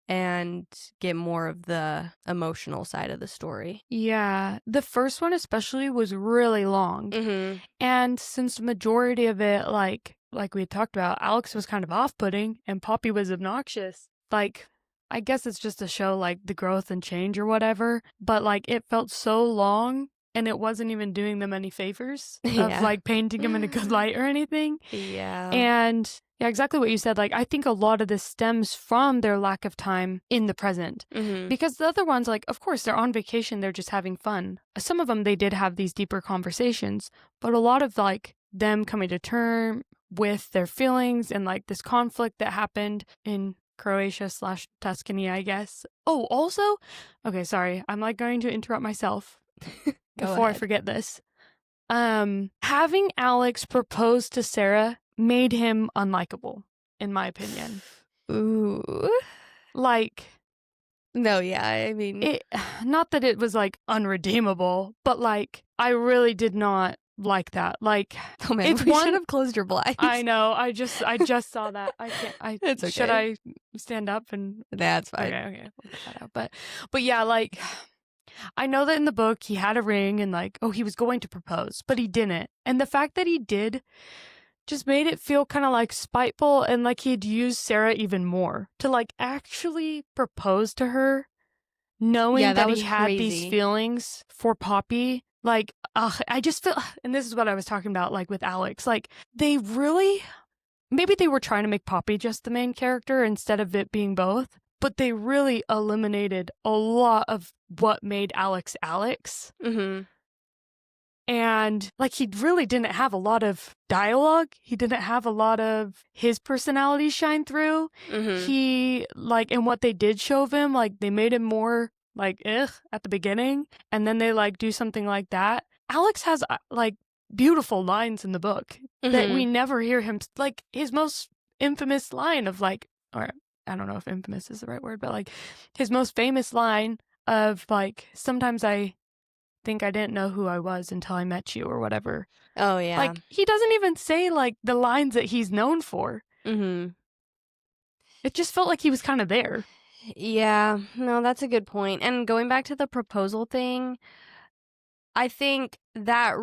Speaker 2: and get more of the emotional side of the story.
Speaker 1: Yeah, the first one especially was really long,
Speaker 2: Mm-hmm.
Speaker 1: and since the majority of it, like we had talked about, Alex was kind of off-putting and Poppy was obnoxious. Like, I guess it's just to show like the growth and change or whatever, but like it felt so long and it wasn't even doing them any favors of like painting them in a good light or anything.
Speaker 2: Yeah.
Speaker 1: And yeah, exactly what you said. Like, I think a lot of this stems from their lack of time in the present.
Speaker 2: Mm-hmm.
Speaker 1: Because the other ones, like, of course, they're on vacation, they're just having fun. Some of them, they did have these deeper conversations, but a lot of, like, them coming to term with their feelings and, like, this conflict that happened in Croatia/Tuscany, I guess. Oh, also, okay, sorry, I'm, like, going to interrupt myself before I forget this. Having Alex propose to Sarah made him unlikable, in my opinion.
Speaker 2: Ooh.
Speaker 1: Like,
Speaker 2: No, yeah, I mean,
Speaker 1: not that it was like unredeemable, but like, I really did not like that. Like,
Speaker 2: oh man,
Speaker 1: it's
Speaker 2: we
Speaker 1: one.
Speaker 2: should have closed your blinds.
Speaker 1: I know. I just saw that. I can't.
Speaker 2: It's okay.
Speaker 1: Should I stand up and?
Speaker 2: That's fine.
Speaker 1: Okay. We'll cut that out. But yeah, like, I know that in the book he had a ring and like, oh, he was going to propose, but he didn't. And the fact that he did just made it feel kind of like spiteful, and like he'd used Sarah even more to like actually propose to her,
Speaker 2: Yeah,
Speaker 1: knowing
Speaker 2: that
Speaker 1: that he
Speaker 2: was
Speaker 1: had these
Speaker 2: crazy.
Speaker 1: feelings for Poppy. Like, I just feel, and this is what I was talking about, like with Alex, like they really, maybe they were trying to make Poppy just the main character instead of it being both, but they really eliminated a lot of what made Alex Alex.
Speaker 2: Mm-hmm.
Speaker 1: And like he really didn't have a lot of dialogue. He didn't have a lot of his personality shine through.
Speaker 2: Mm-hmm.
Speaker 1: He like, and what they did show of him, like they made him more like at the beginning, and then they like do something like that. Alex has like beautiful lines in the book that
Speaker 2: Mm-hmm.
Speaker 1: we never hear him, like his most infamous line of like, or I don't know if infamous is the right word, but like his most famous line of like, sometimes I think I didn't know who I was until I met you, or whatever.
Speaker 2: Oh, yeah.
Speaker 1: Like, he doesn't even say like the lines that he's known for.
Speaker 2: Mm-hmm.
Speaker 1: It just felt like he was kind of there.
Speaker 2: Yeah, no, that's a good point. And going back to the proposal thing, I think that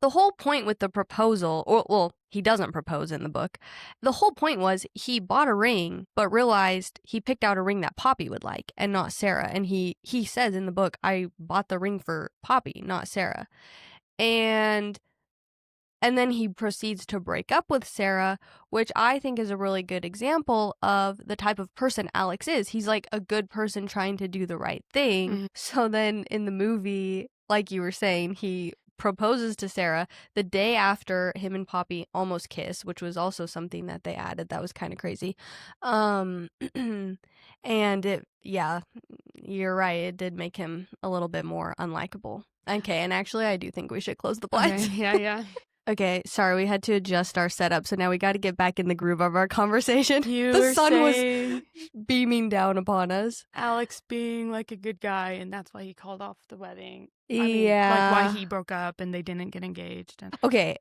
Speaker 2: the whole point with the proposal, or well, he doesn't propose in the book. The whole point was he bought a ring, but realized he picked out a ring that Poppy would like and not Sarah. And he says in the book, "I bought the ring for Poppy, not Sarah." And then he proceeds to break up with Sarah, which I think is a really good example of the type of person Alex is. He's like a good person trying to do the right thing.
Speaker 1: Mm-hmm.
Speaker 2: So then in the movie, like you were saying, he proposes to Sarah the day after him and Poppy almost kiss, which was also something that they added that was kind of crazy. And yeah, you're right, it did make him a little bit more unlikable. Okay, and actually I do think we should close the blinds.
Speaker 1: Okay, yeah.
Speaker 2: Okay, sorry, we had to adjust our setup, so now we got to get back in the groove of our conversation.
Speaker 1: You
Speaker 2: The
Speaker 1: were
Speaker 2: sun was
Speaker 1: saying
Speaker 2: beaming down upon us.
Speaker 1: Alex being like a good guy, and that's why he called off the wedding. I mean, like why
Speaker 2: Yeah.
Speaker 1: he broke up and they didn't get engaged. And
Speaker 2: Okay,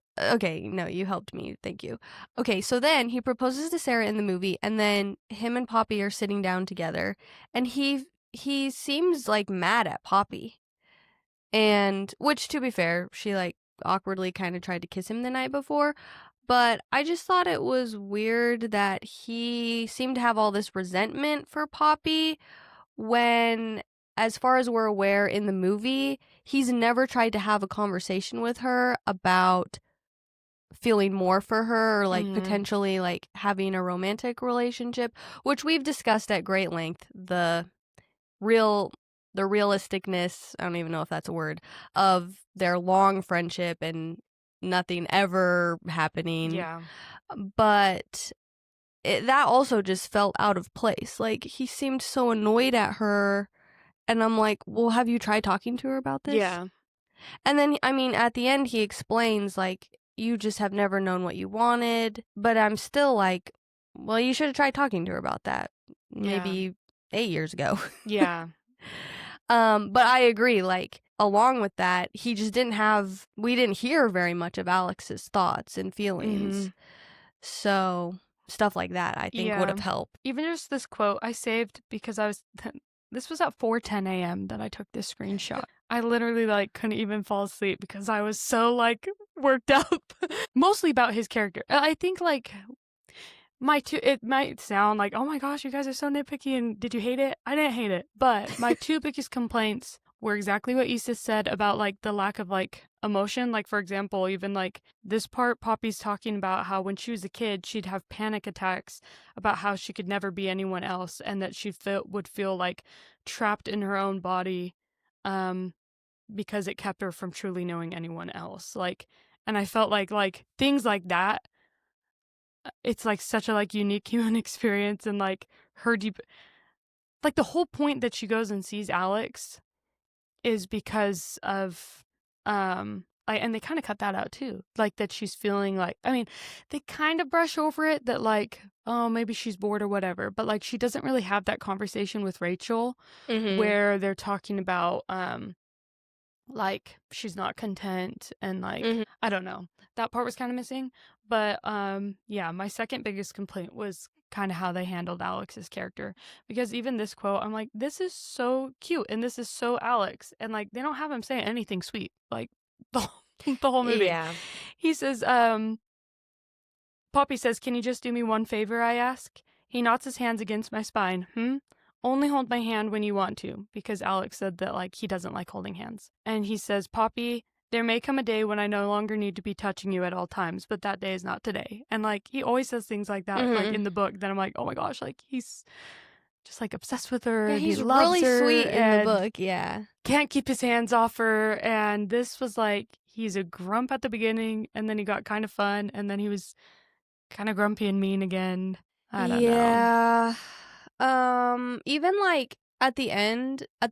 Speaker 2: no, you helped me. Thank you. Okay, so then he proposes to Sarah in the movie, and then him and Poppy are sitting down together, and he seems like mad at Poppy. And which, to be fair, she like awkwardly kind of tried to kiss him the night before. But I just thought it was weird that he seemed to have all this resentment for Poppy when, as far as we're aware in the movie, he's never tried to have a conversation with her about feeling more for her or like potentially like having a romantic relationship, which we've discussed at great length. Real the realisticness, I don't even know if that's a word, of their long friendship and nothing ever happening.
Speaker 1: yeah,
Speaker 2: But that also just felt out of place. Like, he seemed so annoyed at her, and I'm like, well, have you tried talking to her about this?
Speaker 1: yeah,
Speaker 2: And then, I mean, at the end, he explains, like, you just have never known what you wanted. But I'm still like, well, you should have tried talking to her about that maybe 8 years ago.
Speaker 1: yeah.
Speaker 2: But I agree, like, along with that, we didn't hear very much of Alex's thoughts and feelings. So, stuff like that, I think, would have helped.
Speaker 1: Even just this quote I saved because this was at 4:10 a.m. that I took this screenshot. I literally like couldn't even fall asleep because I was so like worked up. Mostly about his character. I think like it might sound like, oh my gosh, you guys are so nitpicky, and did you hate it? I didn't hate it. But my two biggest complaints were exactly what Issa said about like the lack of like emotion. Like, for example, even like this part, Poppy's talking about how when she was a kid, she'd have panic attacks about how she could never be anyone else, and that she would feel like trapped in her own body because it kept her from truly knowing anyone else. Like, and I felt like things like that, it's like such a like unique human experience, and like her deep, like the whole point that she goes and sees Alex is because of and they kind of cut that out too, like that she's feeling like, I mean, they kind of brush over it that like, oh, maybe she's bored or whatever, but like she doesn't really have that conversation with Rachel where they're talking about like she's not content, and like I don't know, that part was kind of missing. But yeah, my second biggest complaint was kind of how they handled Alex's character, because even this quote, I'm like, this is so cute and this is so Alex, and like they don't have him say anything sweet like the whole movie.
Speaker 2: Yeah.
Speaker 1: He says Poppy says, "Can you just do me one favor?" I ask. He knots his hands against my spine. Only hold my hand when you want to, because Alex said that, like, he doesn't like holding hands. And he says, "Poppy, there may come a day when I no longer need to be touching you at all times, but that day is not today." And, like, he always says things like that, like, in the book, that I'm like, oh my gosh, like, he's just, like, obsessed with her,
Speaker 2: Yeah,
Speaker 1: and he
Speaker 2: he's
Speaker 1: loves
Speaker 2: really
Speaker 1: her,
Speaker 2: sweet in the
Speaker 1: and
Speaker 2: book, yeah.
Speaker 1: can't keep his hands off her. And this was, like, he's a grump at the beginning, and then he got kind of fun, and then he was kind of grumpy and mean again. I don't know.
Speaker 2: Yeah. Even, like, at the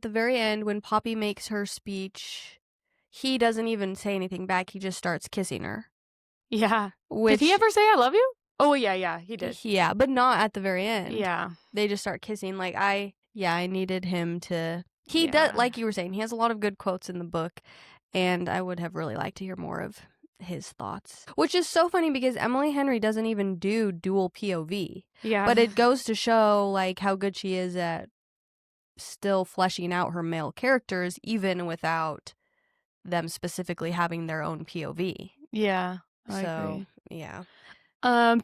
Speaker 2: very end, when Poppy makes her speech, he doesn't even say anything back, he just starts kissing her.
Speaker 1: Yeah. Did he
Speaker 2: Which,
Speaker 1: ever say I love you? Oh, yeah, he did.
Speaker 2: yeah, but not at the very end.
Speaker 1: Yeah.
Speaker 2: They just start kissing. Like, I needed him to... He does,
Speaker 1: Yeah.
Speaker 2: like you were saying, he has a lot of good quotes in the book, and I would have really liked to hear more of his thoughts. Which is so funny because Emily Henry doesn't even do dual POV.
Speaker 1: Yeah.
Speaker 2: But it goes to show, like, how good she is at still fleshing out her male characters, even without them specifically having their own POV.
Speaker 1: Yeah. I
Speaker 2: So,
Speaker 1: agree.
Speaker 2: yeah.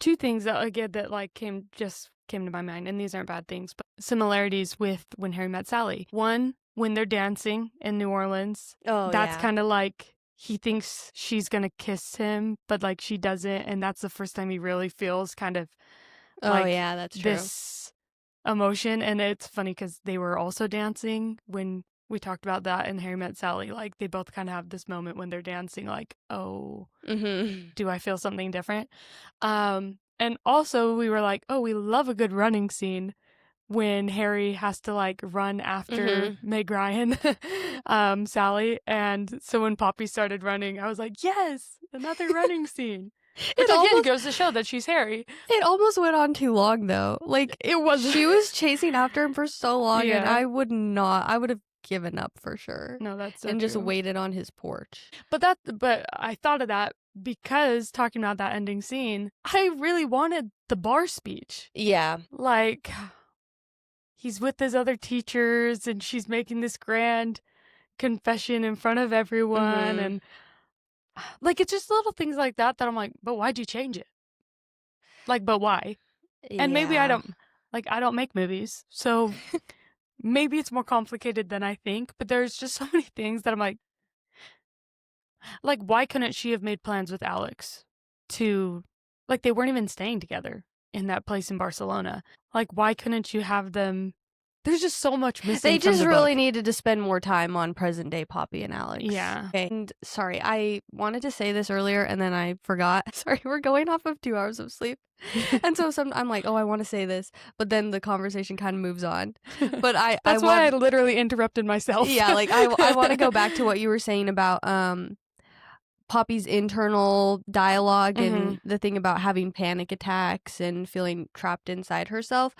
Speaker 1: Two things that, again, that, like, came to my mind, and these aren't bad things, but similarities with When Harry Met Sally. One, when they're dancing in New Orleans.
Speaker 2: Oh,
Speaker 1: that's
Speaker 2: yeah.
Speaker 1: kind of like he thinks she's gonna kiss him, but, like, she doesn't, and that's the first time he really feels kind of like
Speaker 2: yeah, that's true.
Speaker 1: this emotion. And it's funny because they were also dancing when we talked about that in Harry Met Sally. Like, they both kind of have this moment when they're dancing, like, oh, do I feel something different? And also we were like, oh, we love a good running scene when Harry has to, like, run after Meg Ryan, Sally. And so when Poppy started running, I was like, yes, another running scene. Which again goes to show that she's Harry.
Speaker 2: It almost went on too long, though. Like,
Speaker 1: it was.
Speaker 2: She was chasing after him for so long,
Speaker 1: Yeah.
Speaker 2: and I would have given up for sure.
Speaker 1: No, that's so
Speaker 2: and
Speaker 1: true.
Speaker 2: Just waited on his porch.
Speaker 1: But I thought of that because, talking about that ending scene, I really wanted the bar speech.
Speaker 2: Yeah.
Speaker 1: Like, he's with his other teachers and she's making this grand confession in front of everyone. And, like, it's just little things like that I'm like, but why'd you change it? Like, but why? And maybe I don't make movies, so maybe it's more complicated than I think, but there's just so many things that I'm like, why couldn't she have made plans with Alex to, like, they weren't even staying together in that place in Barcelona. Like, why couldn't you have them? There's just so much missing.
Speaker 2: They just
Speaker 1: from the
Speaker 2: really
Speaker 1: book.
Speaker 2: needed to spend more time on present day Poppy and Alex.
Speaker 1: Yeah.
Speaker 2: Okay. And sorry, I wanted to say this earlier and then I forgot. Sorry, we're going off of 2 hours of sleep. And so I'm like, oh, I want to say this, but then the conversation kind of moves on. But
Speaker 1: That's why I literally interrupted myself.
Speaker 2: Yeah, like I want to go back to what you were saying about Poppy's internal dialogue and the thing about having panic attacks and feeling trapped inside herself.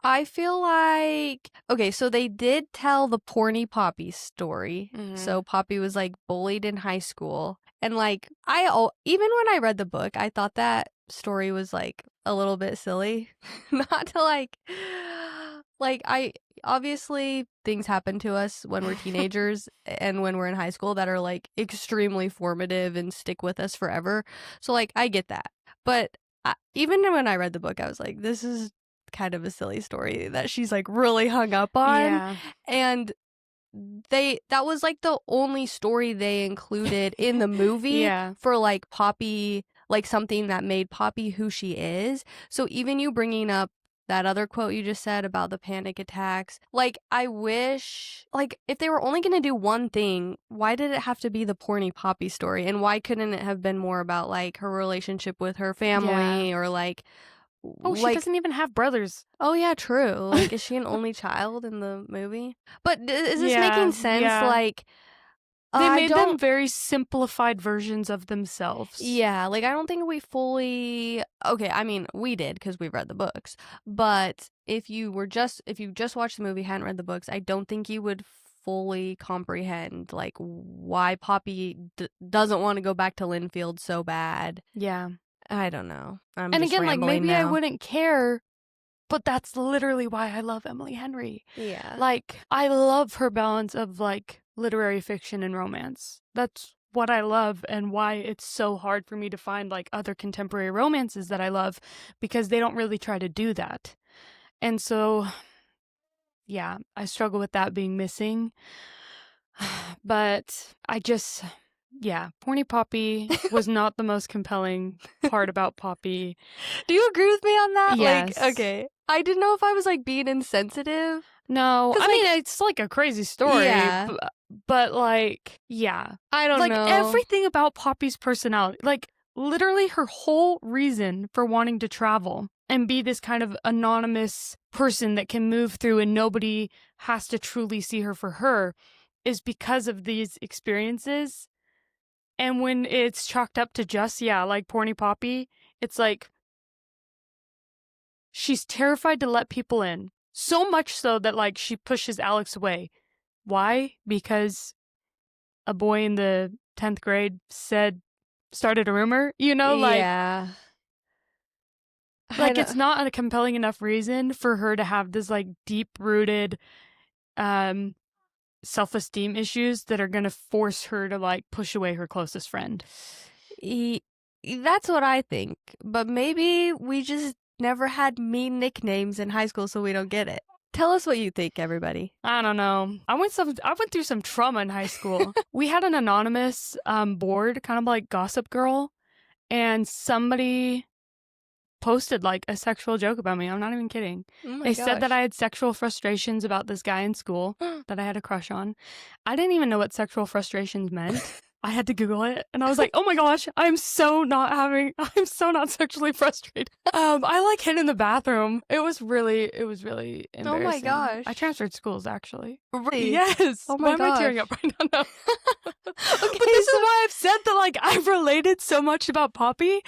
Speaker 2: I feel like, okay, so they did tell the porny Poppy story. So Poppy was, like, bullied in high school. And, like, even when I read the book, I thought that story was, like, a little bit silly. Not to, like, obviously things happen to us when we're teenagers and when we're in high school that are, like, extremely formative and stick with us forever. So, like, I get that. But even when I read the book, I was like, this is kind of a silly story that she's, like, really hung up on.
Speaker 1: Yeah.
Speaker 2: And that was, like, the only story they included in the movie for, like, Poppy, like, something that made Poppy who she is. So even you bringing up that other quote you just said about the panic attacks, like, I wish, like, if they were only going to do one thing, why did it have to be the porny Poppy story? And why couldn't it have been more about, like, her relationship with her family or, like...
Speaker 1: Oh, she doesn't even have brothers.
Speaker 2: Oh, yeah, true. Like, is she an only child in the movie? But is this making sense?
Speaker 1: Yeah.
Speaker 2: Like...
Speaker 1: They made them very simplified versions of themselves.
Speaker 2: Yeah, like, I don't think we fully... Okay, I mean, we did, because we've read the books. But if you just watched the movie, hadn't read the books, I don't think you would fully comprehend, like, why Poppy doesn't want to go back to Linfield so bad.
Speaker 1: Yeah.
Speaker 2: I don't know.
Speaker 1: And again, like, maybe I wouldn't care, but that's literally why I love Emily Henry.
Speaker 2: Yeah.
Speaker 1: Like, I love her balance of, like, literary fiction and romance. That's what I love and why it's so hard for me to find like other contemporary romances that I love, because they don't really try to do that. And so, yeah, I struggle with that being missing. But yeah, Porny Poppy was not the most compelling part about Poppy.
Speaker 2: Do you agree with me on that? Like,
Speaker 1: Yes.
Speaker 2: okay. I didn't know if I was like being insensitive.
Speaker 1: No,
Speaker 2: 'Cause,
Speaker 1: I
Speaker 2: like,
Speaker 1: mean, it's like a crazy story,
Speaker 2: yeah,
Speaker 1: but like, yeah.
Speaker 2: I don't
Speaker 1: Like
Speaker 2: know.
Speaker 1: everything about Poppy's personality, like literally her whole reason for wanting to travel and be this kind of anonymous person that can move through and nobody has to truly see her for her, is because of these experiences. And when it's chalked up to just, yeah, like Porny Poppy, it's like she's terrified to let people in. So much so that like she pushes Alex away. Why? Because a boy in the 10th grade started a rumor,
Speaker 2: Yeah. I
Speaker 1: like it's
Speaker 2: don't,
Speaker 1: not a compelling enough reason for her to have this like deep-rooted um self-esteem issues that are going to force her to like push away her closest friend.
Speaker 2: e- that's what I think. But maybe we just never had mean nicknames in high school, so we don't get it. Tell us what you think, everybody.
Speaker 1: I don't know. I went through some trauma in high school. We had an anonymous board, kind of like Gossip Girl, and somebody posted like a sexual joke about me. I'm not even kidding.
Speaker 2: Oh my
Speaker 1: They said that
Speaker 2: gosh.
Speaker 1: I had sexual frustrations about this guy in school that I had a crush on. I didn't even know what sexual frustrations meant. I had to Google it and I was like, oh my gosh, I'm so not sexually frustrated. I like hid in the bathroom. It was really
Speaker 2: Oh my
Speaker 1: embarrassing. I
Speaker 2: gosh.
Speaker 1: transferred schools actually.
Speaker 2: Really?
Speaker 1: Yes.
Speaker 2: Oh
Speaker 1: Why
Speaker 2: my
Speaker 1: am I
Speaker 2: gosh.
Speaker 1: tearing up right now? No. But
Speaker 2: Okay,
Speaker 1: this is
Speaker 2: so
Speaker 1: why I've said that like I've related so much about Poppy,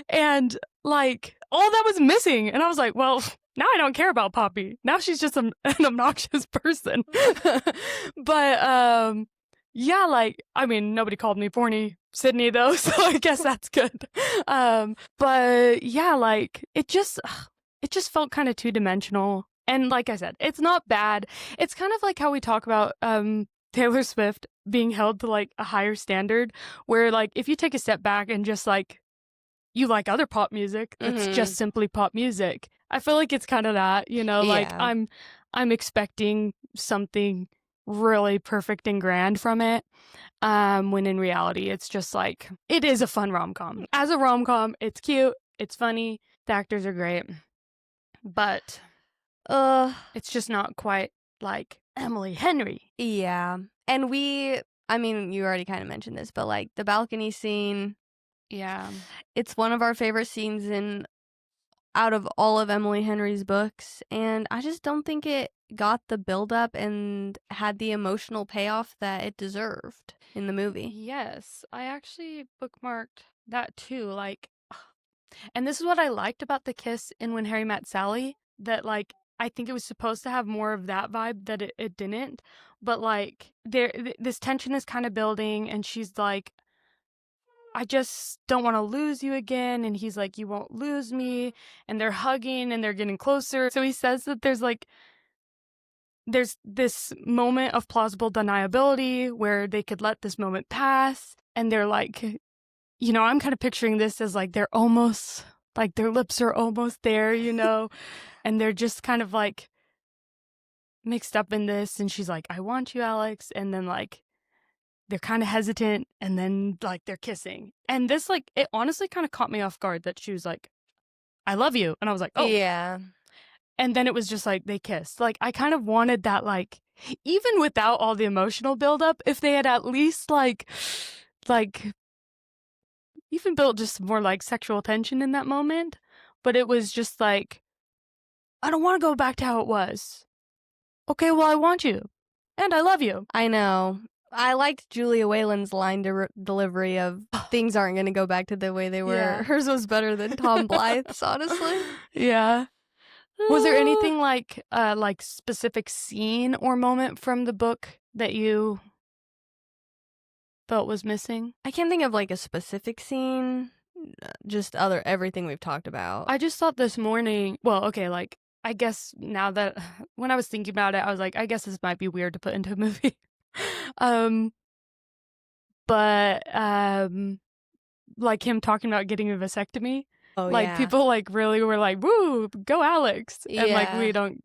Speaker 1: and like all that was missing. And I was like, well, now I don't care about Poppy. Now she's just an obnoxious person. But yeah, like I mean, nobody called me Porny Sydney though, so I guess that's good. But yeah, like it just felt kind of two-dimensional. And like I said, it's not bad. It's kind of like how we talk about Taylor Swift being held to like a higher standard, where like if you take a step back and just like you like other pop music that's just simply pop music. I feel like it's kind of that, like
Speaker 2: yeah.
Speaker 1: I'm expecting something really perfect and grand from it. When in reality it's just like it is a fun rom-com. As a rom-com, it's cute, it's funny, the actors are great, but
Speaker 2: Uh,
Speaker 1: it's just not quite like Emily Henry.
Speaker 2: yeah. And I mean, you already kind of mentioned this, but like the balcony scene,
Speaker 1: Yeah.
Speaker 2: it's one of our favorite scenes out of all of Emily Henry's books, and I just don't think it got the build up and had the emotional payoff that it deserved in the movie.
Speaker 1: Yes, I actually bookmarked that too. Like, and this is what I liked about the kiss in When Harry Met Sally, that like I think it was supposed to have more of that vibe that it didn't. But like this tension is kind of building, and she's like, I just don't want to lose you again. And he's like, you won't lose me. And they're hugging and they're getting closer. So he says that there's this moment of plausible deniability where they could let this moment pass. And they're like, I'm kind of picturing this as like they're almost, like their lips are almost there, and they're just kind of like mixed up in this. And she's like, I want you, Alex. And then like, they're kind of hesitant, and then like they're kissing. And this like it honestly kind of caught me off guard that she was like, I love you. And I was like, oh.
Speaker 2: Yeah.
Speaker 1: And then it was just like they kissed. Like I kind of wanted that, like even without all the emotional buildup, if they had at least like even built just more like sexual tension in that moment. But it was just like, I don't want to go back to how it was. Okay, well, I want you. And I love you.
Speaker 2: I know. I liked Julia Whalen's line delivery of things aren't going to go back to the way they were.
Speaker 1: Yeah.
Speaker 2: Hers was better than Tom Blythe's, honestly.
Speaker 1: Yeah. Was there anything like specific scene or moment from the book that you felt was missing?
Speaker 2: I can't think of like a specific scene. Just everything we've talked about.
Speaker 1: I just thought this morning, well, okay, like I guess now that when I was thinking about it, I was like, I guess this might be weird to put into a movie. but like him talking about getting a vasectomy.
Speaker 2: Oh,
Speaker 1: like
Speaker 2: yeah.
Speaker 1: people like really were like, "Woo, go Alex!" And like we don't.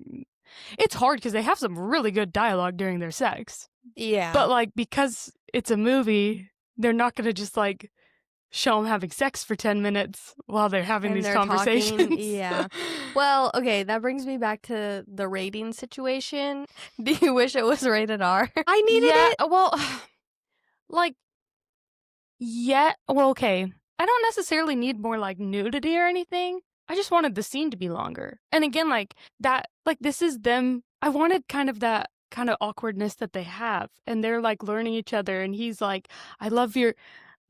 Speaker 1: It's hard because they have some really good dialogue during their sex.
Speaker 2: Yeah.
Speaker 1: But like because it's a movie, they're not gonna just like show them having sex for 10 minutes while they're having these conversations.
Speaker 2: Talking. Yeah. Well, okay, that brings me back to the rating situation. Do you wish it was rated R? I needed it.
Speaker 1: Well, like, well, okay. I don't necessarily need more like nudity or anything. I just wanted the scene to be longer. And again, like that, like this is them. I wanted kind of that kind of awkwardness that they have. And they're like learning each other. And he's like, I love your.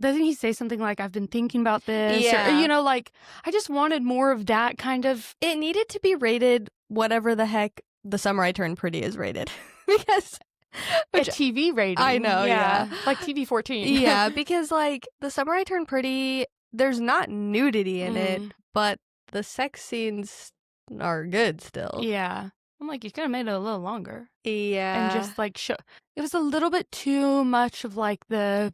Speaker 1: Doesn't he say something like, I've been thinking about this?
Speaker 2: Yeah.
Speaker 1: Or, you know, like, I just wanted more of that kind of.
Speaker 2: It needed to be rated whatever the heck The Summer I Turned Pretty is rated. Because.
Speaker 1: A TV rating.
Speaker 2: I know, yeah.
Speaker 1: Like TV 14.
Speaker 2: Yeah, because, like, The Summer I Turned Pretty, there's not nudity in it, but the sex scenes are good still.
Speaker 1: Yeah. I'm like, you could have made it a little longer.
Speaker 2: Yeah.
Speaker 1: And just, like, show. It was a little bit too much of, like, the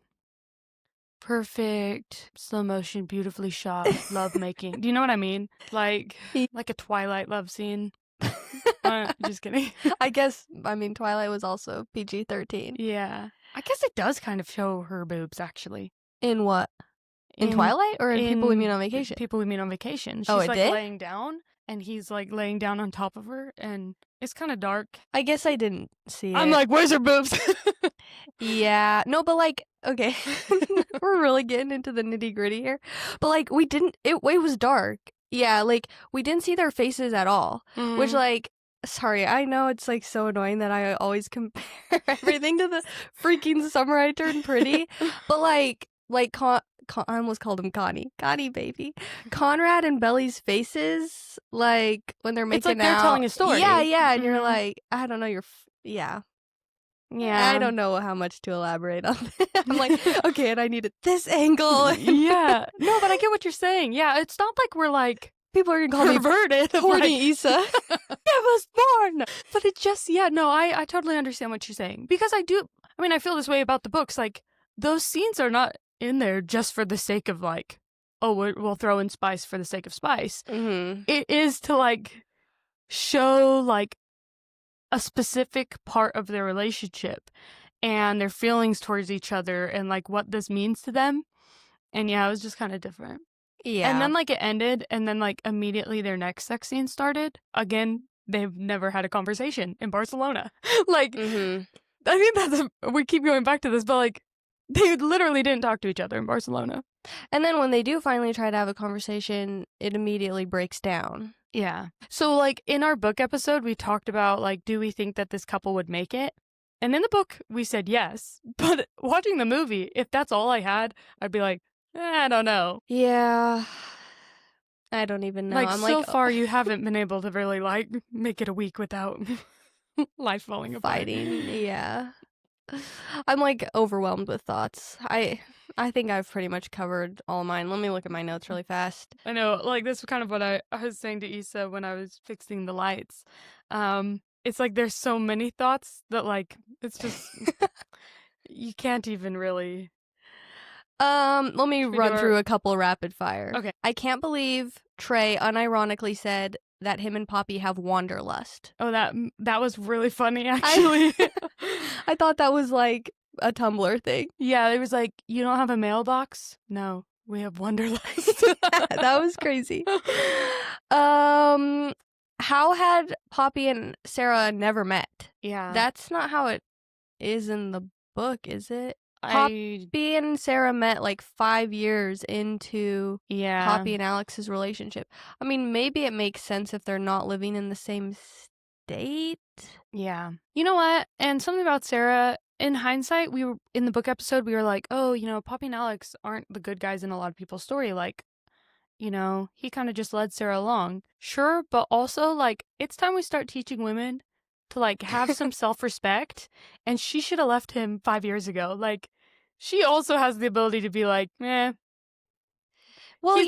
Speaker 1: perfect, slow motion, beautifully shot love making. Do you know what I mean? Like a Twilight love scene. Just kidding.
Speaker 2: I guess, Twilight was also PG-13.
Speaker 1: Yeah. I guess it does kind of show her boobs, actually.
Speaker 2: In what? In Twilight or in People We Meet on Vacation?
Speaker 1: People We Meet on Vacation. She's like
Speaker 2: did?
Speaker 1: laying down, and he's like laying down on top of her, and it's kind of dark.
Speaker 2: I guess I didn't see it.
Speaker 1: I'm like, where's her boobs?
Speaker 2: Yeah. No, but like, okay. We're really getting into the nitty gritty here. But like, it was dark. Yeah, like, we didn't see their faces at all. Which, like, sorry, I know it's like so annoying that I always compare everything to the freaking Summer I Turned Pretty. But like I almost called him Connie. Connie, baby. Conrad and Belly's faces, like, when they're making
Speaker 1: it's like
Speaker 2: out.
Speaker 1: They're telling a story.
Speaker 2: Yeah, and you're like, I don't know, yeah.
Speaker 1: Yeah.
Speaker 2: I don't know how much to elaborate on. I'm like, okay, and I needed this angle.
Speaker 1: Yeah. No, but I get what you're saying. Yeah, it's not like we're like,
Speaker 2: people are gonna call me
Speaker 1: perverted.
Speaker 2: Horny Issa.
Speaker 1: I was born. But it just, I totally understand what you're saying. Because I feel this way about the books. Like, those scenes are not in there just for the sake of like, oh, we'll throw in spice for the sake of spice.
Speaker 2: Mm-hmm.
Speaker 1: It is to like show like a specific part of their relationship and their feelings towards each other and like what this means to them. And yeah, it was just kind of different.
Speaker 2: Yeah.
Speaker 1: And then like it ended, and then like immediately their next sex scene started. Again, they've never had a conversation in Barcelona. Like,
Speaker 2: mm-hmm.
Speaker 1: I think we keep going back to this, but like they literally didn't talk to each other in Barcelona.
Speaker 2: And then when they do finally try to have a conversation, it immediately breaks down.
Speaker 1: Yeah. So like in our book episode, we talked about like, do we think that this couple would make it? And in the book, we said yes. But watching the movie, if that's all I had, I'd be like, I don't know.
Speaker 2: Yeah. I don't even know.
Speaker 1: Like, so far, you haven't been able to really, like, make it a week without life falling apart.
Speaker 2: Fighting, yeah. I'm, like, overwhelmed with thoughts. I think I've pretty much covered all of mine. Let me look at my notes really fast.
Speaker 1: I know, like, this is kind of what I was saying to Issa when I was fixing the lights. It's like there's so many thoughts that, like, it's just, you can't even really...
Speaker 2: Let me run through a couple rapid fire.
Speaker 1: Okay.
Speaker 2: I can't believe Trey unironically said that him and Poppy have wanderlust.
Speaker 1: Oh, that was really funny, actually.
Speaker 2: I thought that was like a Tumblr thing.
Speaker 1: Yeah, it was like, you don't have a mailbox? No, we have wanderlust.
Speaker 2: That was crazy. How had Poppy and Sarah never met?
Speaker 1: Yeah.
Speaker 2: That's not how it is in the book, is it? Poppy and Sarah met like 5 years into Poppy and Alex's relationship. I mean, maybe it makes sense if they're not living in the same state.
Speaker 1: Yeah. You know what? And something about Sarah, in hindsight, we were in the book episode, we were like, oh, you know, Poppy and Alex aren't the good guys in a lot of people's story. Like, you know, he kind of just led Sarah along. Sure, but also, like, it's time we start teaching women to, like, have some self-respect. And she should have left him 5 years ago. Like, she also has the ability to be like, well,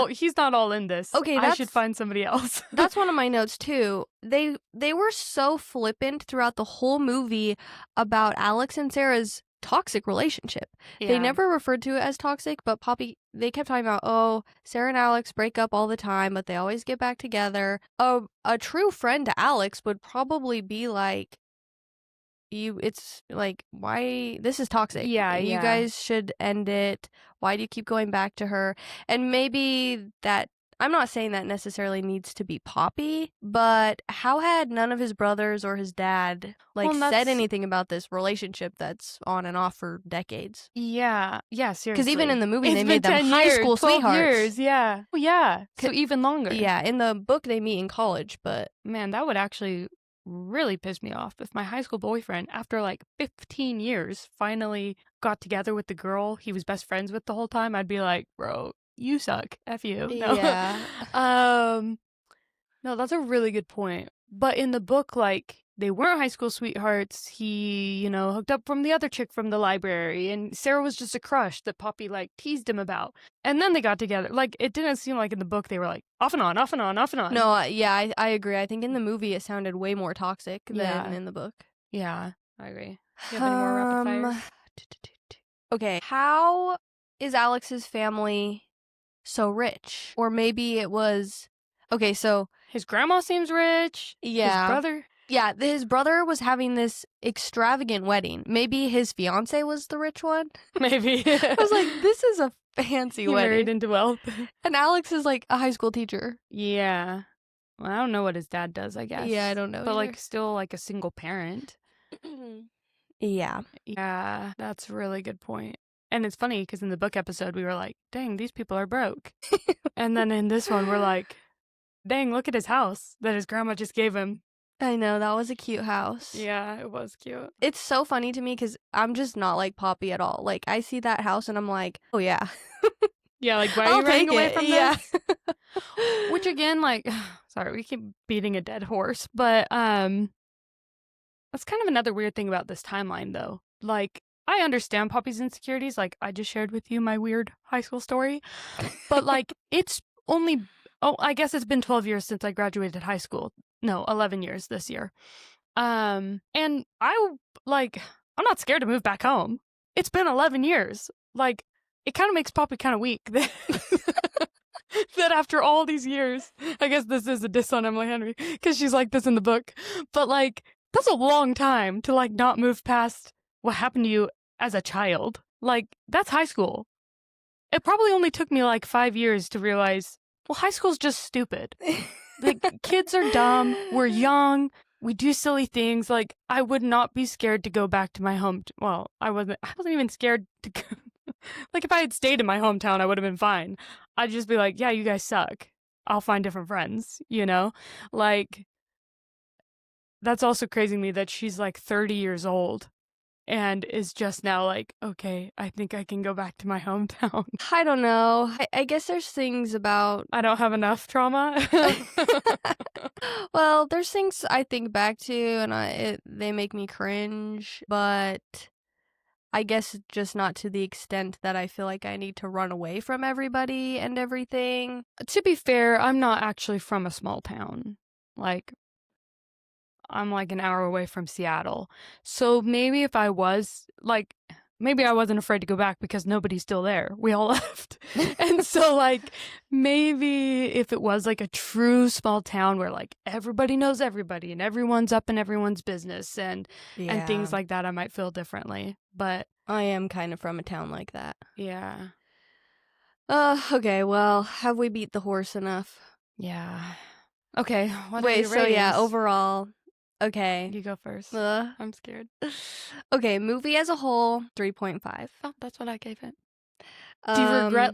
Speaker 1: he's not all in this.
Speaker 2: Okay,
Speaker 1: I should find somebody else.
Speaker 2: That's one of my notes too. They were so flippant throughout the whole movie about Alex and Sarah's toxic relationship.
Speaker 1: Yeah.
Speaker 2: They never referred to it as toxic, but Poppy, they kept talking about, oh, Sarah and Alex break up all the time, but they always get back together. A true friend to Alex would probably be like, it's like, why, this is toxic.
Speaker 1: Yeah,
Speaker 2: You guys should end it. Why do you keep going back to her? And maybe that, I'm not saying that necessarily needs to be Poppy, but how had none of his brothers or his dad said anything about this relationship that's on and off for decades?
Speaker 1: Yeah, seriously.
Speaker 2: Because even in the movie,
Speaker 1: It's
Speaker 2: they
Speaker 1: been
Speaker 2: made them
Speaker 1: 10
Speaker 2: high
Speaker 1: years,
Speaker 2: school
Speaker 1: 12
Speaker 2: sweethearts.
Speaker 1: years, yeah. Oh, yeah. So even longer.
Speaker 2: Yeah, in the book, they meet in college, but...
Speaker 1: Man, that would actually really piss me off if my high school boyfriend, after like 15 years, finally got together with the girl he was best friends with the whole time. I'd be like, bro, you suck. F you. No.
Speaker 2: Yeah.
Speaker 1: No, that's a really good point. But in the book, like, they weren't high school sweethearts. He, hooked up from the other chick from the library, and Sarah was just a crush that Poppy, teased him about. And then they got together. Like, it didn't seem like in the book they were, off and on, off and on, off and on.
Speaker 2: No, yeah, I agree. I think in the movie it sounded way more toxic than in the book.
Speaker 1: Yeah, I agree. Do you have any more rapid fires?
Speaker 2: Okay, how is Alex's family so rich? Or maybe it was... Okay, so...
Speaker 1: His grandma seems rich.
Speaker 2: Yeah.
Speaker 1: His brother.
Speaker 2: Yeah, his brother was having this extravagant wedding. Maybe his fiance was the rich one?
Speaker 1: Maybe.
Speaker 2: I was like, this is a fancy wedding.
Speaker 1: Married into wealth.
Speaker 2: And Alex is like a high school teacher.
Speaker 1: Yeah. Well, I don't know what his dad does, I guess.
Speaker 2: Yeah, I don't know.
Speaker 1: But still a single parent.
Speaker 2: Yeah.
Speaker 1: Yeah, that's a really good point. And it's funny because in the book episode we were like, dang, these people are broke. And then in this one we're like, dang, look at his house that his grandma just gave him.
Speaker 2: I know, that was a cute house.
Speaker 1: Yeah, it was cute.
Speaker 2: It's so funny to me because I'm just not like Poppy at all. Like, I see that house and I'm like, oh yeah.
Speaker 1: Yeah, why are you running away from this?
Speaker 2: Yeah.
Speaker 1: Which again, sorry, we keep beating a dead horse, but that's kind of another weird thing about this timeline though. I understand Poppy's insecurities, I just shared with you my weird high school story, but it's only... Oh, I guess it's been 12 years since I graduated high school. No, 11 years this year. And I'm not scared to move back home. It's been 11 years. It kind of makes Poppy kind of weak that, that after all these years, I guess this is a diss on Emily Henry because she's like this in the book. But that's a long time to not move past what happened to you as a child. That's high school. It probably only took me 5 years to realize, well, high school's just stupid. Kids are dumb. We're young. We do silly things. I would not be scared to go back to my home. Well, I wasn't even scared to go. If I had stayed in my hometown, I would have been fine. I'd just be like, yeah, you guys suck. I'll find different friends, That's also crazy to me that she's 30 years old and is just now okay, I think I can go back to my hometown.
Speaker 2: I don't know. I guess there's things about...
Speaker 1: I don't have enough trauma.
Speaker 2: Well, there's things I think back to and they make me cringe, but I guess just not to the extent that I feel like I need to run away from everybody and everything.
Speaker 1: To be fair, I'm not actually from a small town. I'm an hour away from Seattle. So maybe if I was, maybe I wasn't afraid to go back because nobody's still there. We all left. And so, maybe if it was, a true small town where, everybody knows everybody and everyone's up in everyone's business and things like that, I might feel differently. But
Speaker 2: I am kind of from a town like that.
Speaker 1: Yeah.
Speaker 2: Okay, well, have we beat the horse enough?
Speaker 1: Yeah. Okay, what
Speaker 2: Wait,
Speaker 1: are your
Speaker 2: so
Speaker 1: ratings?
Speaker 2: yeah, overall... Okay.
Speaker 1: You go first. I'm scared.
Speaker 2: Okay, movie as a whole, 3.5.
Speaker 1: Oh, that's what I gave it. Do you regret,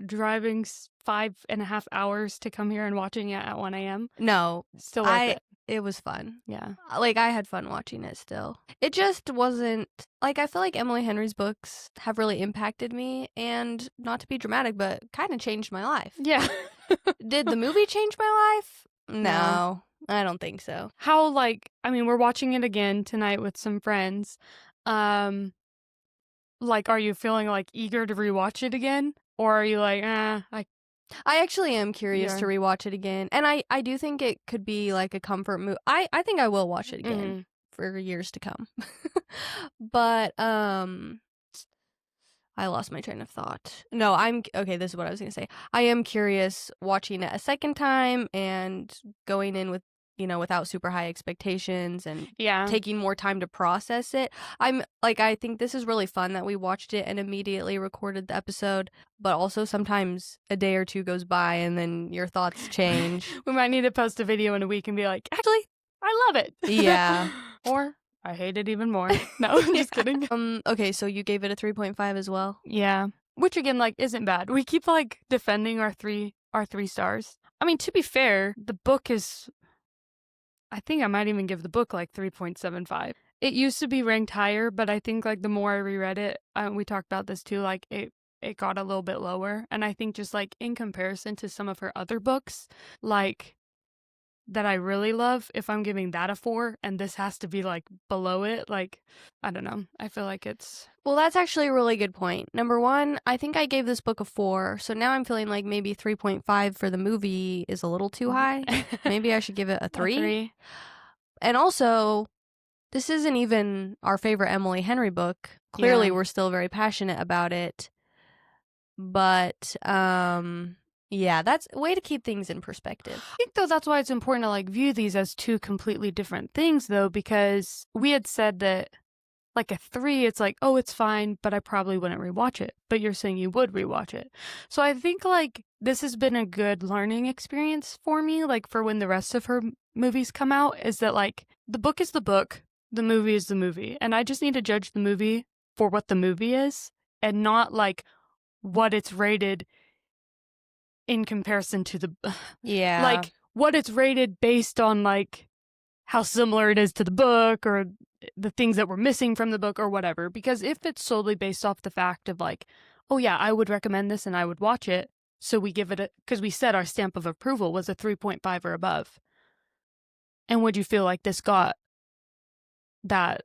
Speaker 1: driving 5.5 hours to come here and watching it at 1 a.m.?
Speaker 2: No.
Speaker 1: Still worth it.
Speaker 2: It was fun.
Speaker 1: Yeah.
Speaker 2: I had fun watching it still. It just wasn't... I feel like Emily Henry's books have really impacted me, and not to be dramatic, but kind of changed my life.
Speaker 1: Yeah.
Speaker 2: Did the movie change my life? No. I don't think so.
Speaker 1: How, we're watching it again tonight with some friends. Are you feeling, eager to rewatch it again? Or are you I
Speaker 2: actually am curious to rewatch it again. And I do think it could be, a comfort movie. I think I will watch it again. for years to come. But I lost my train of thought. No, okay, this is what I was going to say. I am curious watching it a second time and going in with, without super high expectations and taking more time to process it. I think this is really fun that we watched it and immediately recorded the episode, but also sometimes a day or two goes by and then your thoughts change.
Speaker 1: We might need to post a video in a week and be like, actually, I love it.
Speaker 2: Yeah. Or
Speaker 1: I hate it even more. No, I'm just kidding.
Speaker 2: Okay, so you gave it a 3.5 as well?
Speaker 1: Yeah. Which again, isn't bad. We keep defending our three stars. I mean, to be fair, the book is, I think I might even give the book 3.75. It used to be ranked higher, but I think the more I reread it, we talked about this too, it got a little bit lower. And I think just in comparison to some of her other books, that I really love, if I'm giving that a 4 and this has to be below it, I don't know. I feel like it's...
Speaker 2: Well, that's actually a really good point. Number one, I think I gave this book a 4, so now I'm feeling like maybe 3.5 for the movie is a little too high. Maybe I should give it a 3.
Speaker 1: A 3.
Speaker 2: And also, this isn't even our favorite Emily Henry book. Clearly, we're still very passionate about it. But, yeah, that's a way to keep things in perspective.
Speaker 1: I think, though, that's why it's important to, view these as two completely different things, though, because we had said that, a 3, it's oh, it's fine, but I probably wouldn't rewatch it. But you're saying you would rewatch it. So I think, this has been a good learning experience for me, for when the rest of her movies come out, is that, the book is the book, the movie is the movie. And I just need to judge the movie for what the movie is, and not, what it's rated in comparison to the...
Speaker 2: Yeah.
Speaker 1: What it's rated based on, how similar it is to the book, or the things that were missing from the book, or whatever. Because if it's solely based off the fact of, oh yeah, I would recommend this and I would watch it, so we give it because we said our stamp of approval was a 3.5 or above. And would you feel like this got that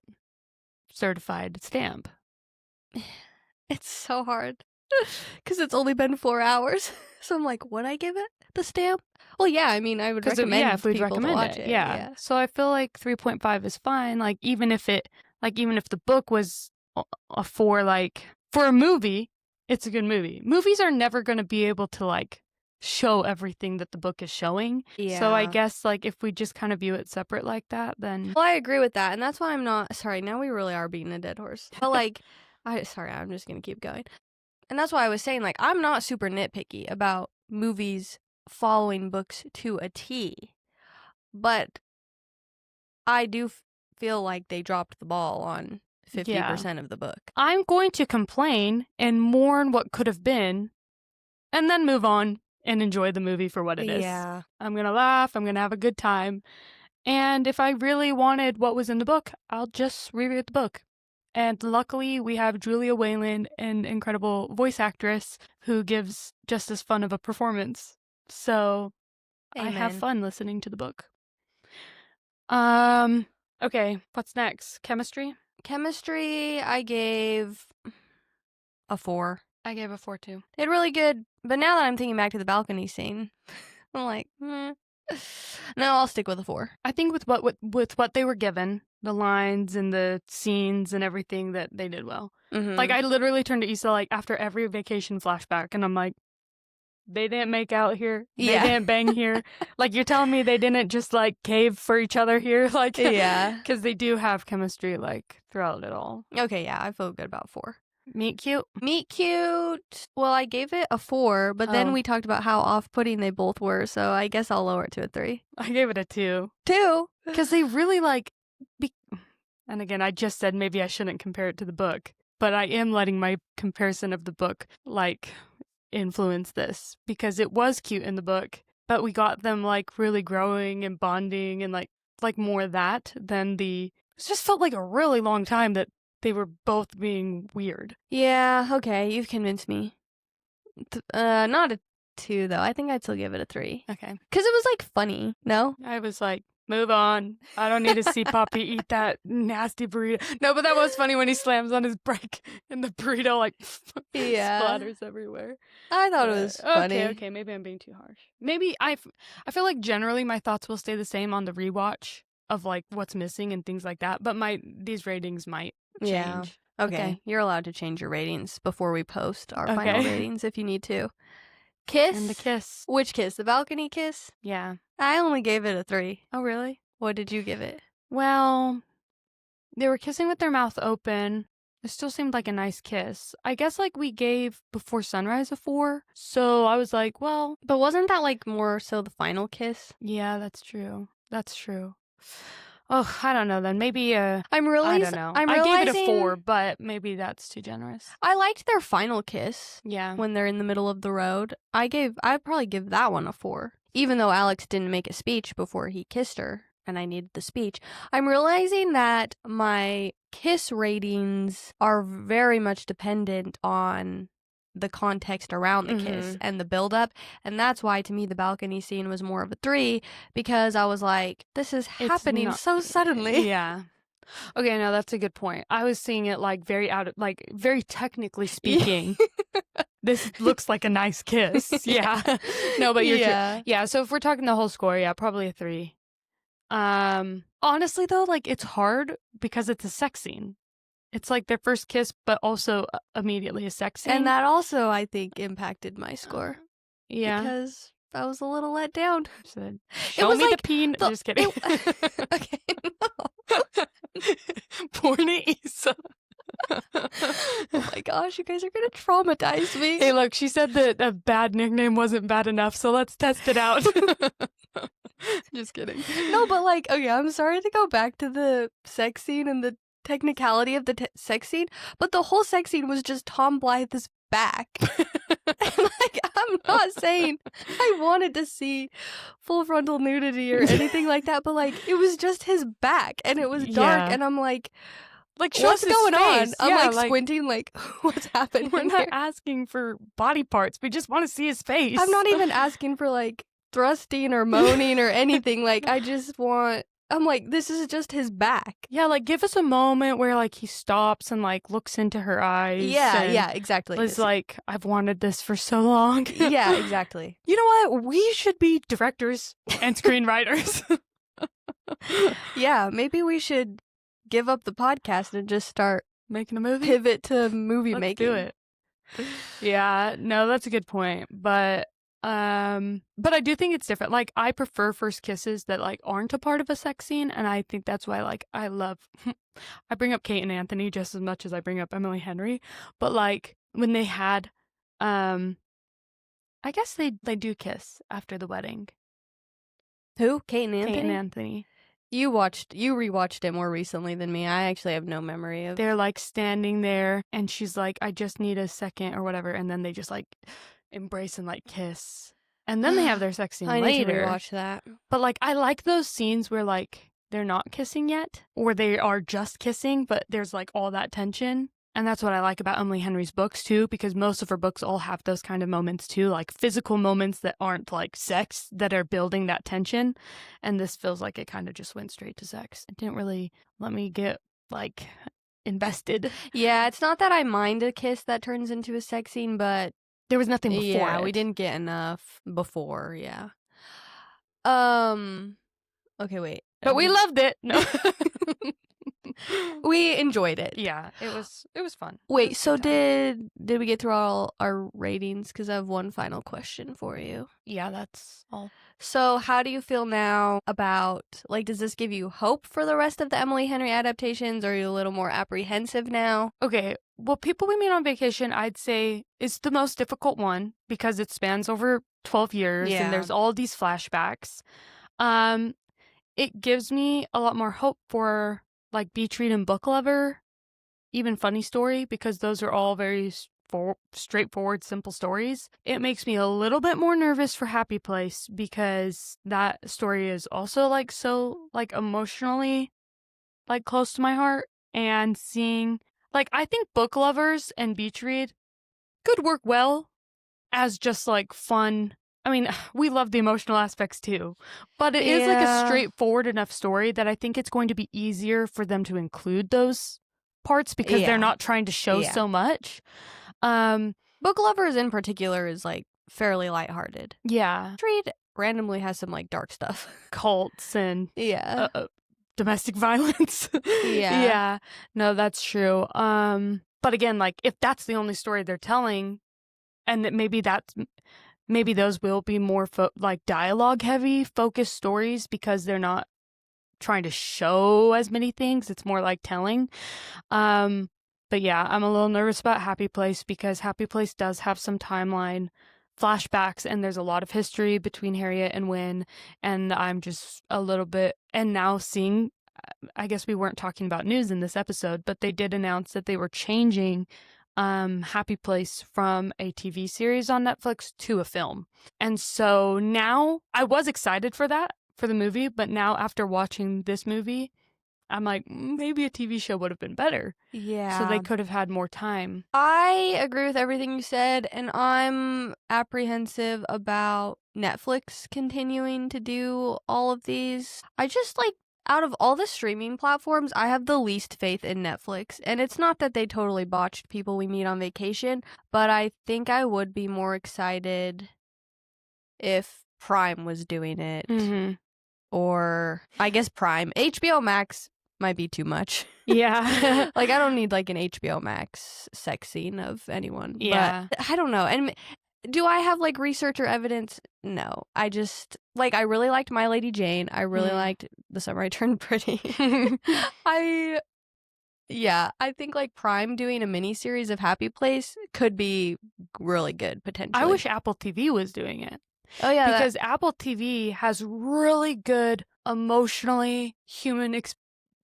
Speaker 1: certified stamp?
Speaker 2: It's so hard. Because it's only been 4 hours. So I'm like, would I give it the stamp? Well, yeah, I mean, I would recommend
Speaker 1: if we'd
Speaker 2: people
Speaker 1: recommend
Speaker 2: to watch it.
Speaker 1: Yeah. So I feel like 3.5 is fine. Even if the book was a 4, for a movie, it's a good movie. Movies are never going to be able to, show everything that the book is showing.
Speaker 2: Yeah.
Speaker 1: So I guess, if we just kind of view it separate like that, then...
Speaker 2: Well, I agree with that. And that's why I'm not... Sorry, now we really are beating a dead horse. But, I'm just going to keep going. And that's why I was saying, I'm not super nitpicky about movies following books to a T. But I do feel like they dropped the ball on 50% of the book.
Speaker 1: I'm going to complain and mourn what could have been, and then move on and enjoy the movie for what it is.
Speaker 2: Yeah.
Speaker 1: I'm going to laugh. I'm going to have a good time. And if I really wanted what was in the book, I'll just reread the book. And luckily, we have Julia Wayland, an incredible voice actress, who gives just as fun of a performance. So
Speaker 2: Amen.
Speaker 1: I have fun listening to the book. Okay, what's next? Chemistry?
Speaker 2: Chemistry, I gave a 4.
Speaker 1: I gave a 4 too.
Speaker 2: They had really good, but now that I'm thinking back to the balcony scene, I'm like, No, I'll stick with a 4.
Speaker 1: I think with what they were given, the lines and the scenes and everything, that they did well.
Speaker 2: Mm-hmm.
Speaker 1: I literally turned to Issa after every vacation flashback, and I'm like, they didn't make out here. They didn't bang here. You're telling me they didn't just cave for each other here?
Speaker 2: Yeah.
Speaker 1: Because they do have chemistry throughout it all.
Speaker 2: Okay, yeah, I feel good about 4.
Speaker 1: Meet cute?
Speaker 2: Meet cute. Well, I gave it a 4, but then we talked about how off-putting they both were, so I guess I'll lower it to a 3.
Speaker 1: I gave it a 2.
Speaker 2: 2?
Speaker 1: Because they really and again, I just said maybe I shouldn't compare it to the book, but I am letting my comparison of the book influence this, because it was cute in the book, but we got them really growing and bonding and more of that than it just felt like a really long time that they were both being weird.
Speaker 2: Yeah, okay, you've convinced me. Not a 2 though. I think I'd still give it a 3.
Speaker 1: Okay.
Speaker 2: Because it was funny, no?
Speaker 1: I was move on. I don't need to see Poppy eat that nasty burrito. No, but that was funny when he slams on his brake and the burrito splatters everywhere.
Speaker 2: I thought it was funny.
Speaker 1: Okay, maybe I'm being too harsh. Maybe I feel like generally my thoughts will stay the same on the rewatch, of like what's missing and things like that. But these ratings might change.
Speaker 2: Yeah. Okay. You're allowed to change your ratings before we post our final ratings if you need to. Kiss?
Speaker 1: And the kiss.
Speaker 2: Which kiss? The balcony kiss?
Speaker 1: Yeah.
Speaker 2: I only gave it a 3.
Speaker 1: Oh, really?
Speaker 2: What did you give it?
Speaker 1: Well, they were kissing with their mouth open. It still seemed like a nice kiss. I guess like we gave Before Sunrise a 4. So I was like, well.
Speaker 2: But wasn't that like more so the final kiss?
Speaker 1: Yeah, that's true. That's true. Oh, I don't know then. Maybe
Speaker 2: I don't know.
Speaker 1: I gave it a 4, but maybe that's too generous.
Speaker 2: I liked their final kiss.
Speaker 1: Yeah.
Speaker 2: When they're in the middle of the road. I'd probably give that one a 4. Even though Alex didn't make a speech before he kissed her, and I needed the speech. I'm realizing that my kiss ratings are very much dependent on the context around the kiss and the build-up, and that's why to me the balcony scene was more of a 3, because I was like, this is happening so suddenly.
Speaker 1: Yeah. Okay, no, that's a good point. I was seeing it like very technically speaking. This looks like a nice kiss. Yeah. No, but you're true. Yeah, so if we're talking the whole score, yeah, probably a 3. Honestly though, like it's hard because it's a sex scene. It's like their first kiss, but also immediately a sex scene.
Speaker 2: And that also, I think, impacted my score.
Speaker 1: Yeah.
Speaker 2: Because I was a little let down.
Speaker 1: Show me like the peen. Just kidding.
Speaker 2: Okay, no.
Speaker 1: Porn Isa.
Speaker 2: Oh my gosh, you guys are going to traumatize me.
Speaker 1: Hey, look, she said that a bad nickname wasn't bad enough, so let's test it out. Just kidding.
Speaker 2: No, but like, okay, I'm sorry to go back to the sex scene and the technicality of the sex scene, but the whole sex scene was just Tom Blythe's back. Like, I'm not saying I wanted to see full frontal nudity or anything like that, but like it was just his back and it was dark and I'm like what's going on? I'm like squinting like what's happening?
Speaker 1: We're not asking for body parts. We just want to see his face.
Speaker 2: I'm not even asking for like thrusting or moaning or anything. Like I'm like, this is just his back.
Speaker 1: Yeah, like, give us a moment where, like, he stops and, like, looks into her eyes.
Speaker 2: Yeah, exactly.
Speaker 1: It's like, I've wanted this for so long.
Speaker 2: Yeah, exactly.
Speaker 1: You know what? We should be directors and screenwriters.
Speaker 2: Yeah, maybe we should give up the podcast and just start
Speaker 1: making a movie.
Speaker 2: Pivot to movie making.
Speaker 1: Let's do it. Yeah, no, that's a good point. But I do think it's different. Like, I prefer first kisses that like aren't a part of a sex scene, and I think that's why like I bring up Kate and Anthony just as much as I bring up Emily Henry. But like when they had I guess they do kiss after the wedding.
Speaker 2: Who? Kate and Anthony?
Speaker 1: Kate and Anthony.
Speaker 2: You rewatched it more recently than me. I actually have no memory of.
Speaker 1: They're like standing there and she's like, I just need a second or whatever, and then they just like embrace and like kiss, and then they have their sex scene later.
Speaker 2: I need to rewatch that.
Speaker 1: But like I like those scenes where like they're not kissing yet, or they are just kissing, but there's like all that tension. And that's what I like about Emily Henry's books too, because most of her books all have those kind of moments too, like physical moments that aren't like sex, that are building that tension. And this feels like it kind of just went straight to sex. It didn't really let me get like invested.
Speaker 2: Yeah, it's not that I mind a kiss that turns into a sex scene, but
Speaker 1: there was nothing before.
Speaker 2: Yeah, we didn't get enough before. Yeah. Okay, wait.
Speaker 1: But we loved it. No.
Speaker 2: We enjoyed it.
Speaker 1: Yeah, it was fun.
Speaker 2: Wait, so did we get through all our ratings? Because I have one final question for you.
Speaker 1: Yeah, that's all.
Speaker 2: So how do you feel now about, like, does this give you hope for the rest of the Emily Henry adaptations, or are you a little more apprehensive now?
Speaker 1: Okay, well, People We Meet on Vacation, I'd say, is the most difficult one because it spans over 12 years and there's all these flashbacks. It gives me a lot more hope for like Beach Read and Book Lover, even Funny Story, because those are all very straightforward, simple stories. It makes me a little bit more nervous for Happy Place because that story is also like so like emotionally like close to my heart, and seeing like I think Book Lovers and Beach Read could work well as just like fun. I mean, we love the emotional aspects too, but it is like a straightforward enough story that I think it's going to be easier for them to include those parts because they're not trying to show so much.
Speaker 2: Book Lovers in particular is like fairly lighthearted.
Speaker 1: Yeah.
Speaker 2: Read randomly has some like dark stuff.
Speaker 1: Cults and domestic violence.
Speaker 2: Yeah.
Speaker 1: Yeah. No, that's true. But again, like if that's the only story they're telling, and that maybe those will be more like dialogue heavy focused stories because they're not trying to show as many things. It's more like telling. But yeah, I'm a little nervous about Happy Place because Happy Place does have some timeline flashbacks and there's a lot of history between Harriet and Wynne, and I'm just a little bit, and now seeing, I guess we weren't talking about news in this episode, but they did announce that they were changing Happy Place from a TV series on Netflix to a film. And so now I was excited for that, for the movie, but now after watching this movie, I'm like, maybe a TV show would have been better.
Speaker 2: Yeah.
Speaker 1: So they could have had more time.
Speaker 2: I agree with everything you said, and I'm apprehensive about Netflix continuing to do all of these. I just like, out of all the streaming platforms, I have the least faith in Netflix. And it's not that they totally botched People We Meet on Vacation, but I think I would be more excited if Prime was doing it.
Speaker 1: Mm-hmm.
Speaker 2: Or I guess Prime. HBO Max might be too much.
Speaker 1: Yeah.
Speaker 2: Like, I don't need like an HBO Max sex scene of anyone.
Speaker 1: Yeah.
Speaker 2: But I don't know. And do I have like research or evidence? No. I just like, I really liked My Lady Jane. I really liked The Summer I Turned Pretty. I think like Prime doing a miniseries of Happy Place could be really good potentially.
Speaker 1: I wish Apple TV was doing it.
Speaker 2: Oh yeah,
Speaker 1: because Apple TV has really good emotionally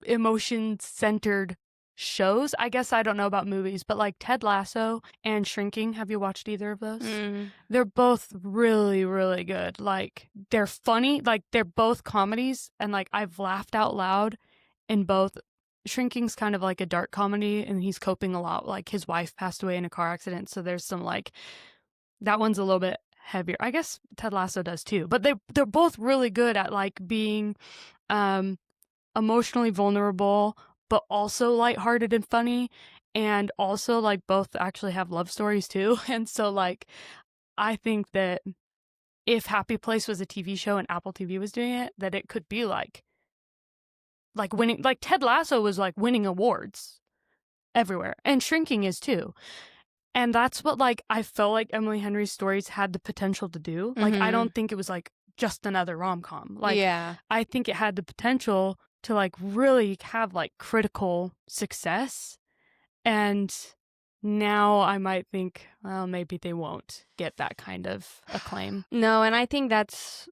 Speaker 1: emotion-centered shows. I guess I don't know about movies, but like Ted Lasso and Shrinking, have you watched either of those? They're both really, really good. Like they're funny, like they're both comedies, and like I've laughed out loud in both. Shrinking's kind of like a dark comedy, and he's coping a lot. Like his wife passed away in a car accident, so there's some like, that one's a little bit heavier. I guess Ted Lasso does too, but they're both really good at like being emotionally vulnerable, but also lighthearted and funny, and also like both actually have love stories too. And so like I think that if Happy Place was a TV show and Apple TV was doing it, that it could be like winning, like Ted Lasso was like winning awards everywhere, and Shrinking is too. And that's what, like, I felt like Emily Henry's stories had the potential to do. Like, I don't think it was, like, just another rom-com. Like,
Speaker 2: yeah.
Speaker 1: I think it had the potential to, like, really have, like, critical success. And now I might think, well, maybe they won't get that kind of acclaim.
Speaker 2: No, and I think that's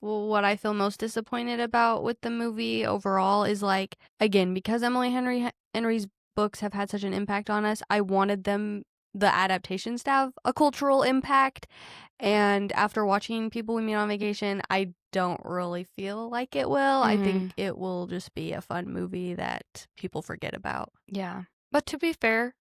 Speaker 2: what I feel most disappointed about with the movie overall is, like, again, because Emily Henry's books have had such an impact on us, I wanted the adaptations to have a cultural impact, and after watching People We Meet on Vacation, I don't really feel like it will. I think it will just be a fun movie that people forget about.
Speaker 1: Yeah. But to be fair,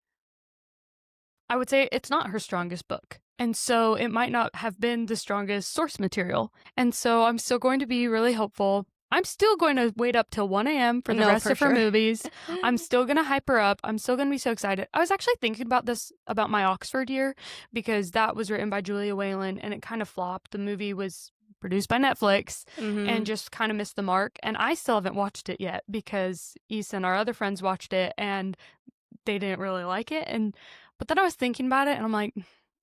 Speaker 1: I would say it's not her strongest book. And so it might not have been the strongest source material. And so I'm still going to be really hopeful. I'm still going to wait up till 1 a.m. for the rest of her movies. I'm still going to hype her up. I'm still going to be so excited. I was actually thinking about this, about my Oxford year, because that was written by Julia Whalen and it kind of flopped. The movie was produced by Netflix and just kind of missed the mark. And I still haven't watched it yet because Issa and our other friends watched it and they didn't really like it. But then I was thinking about it and I'm like,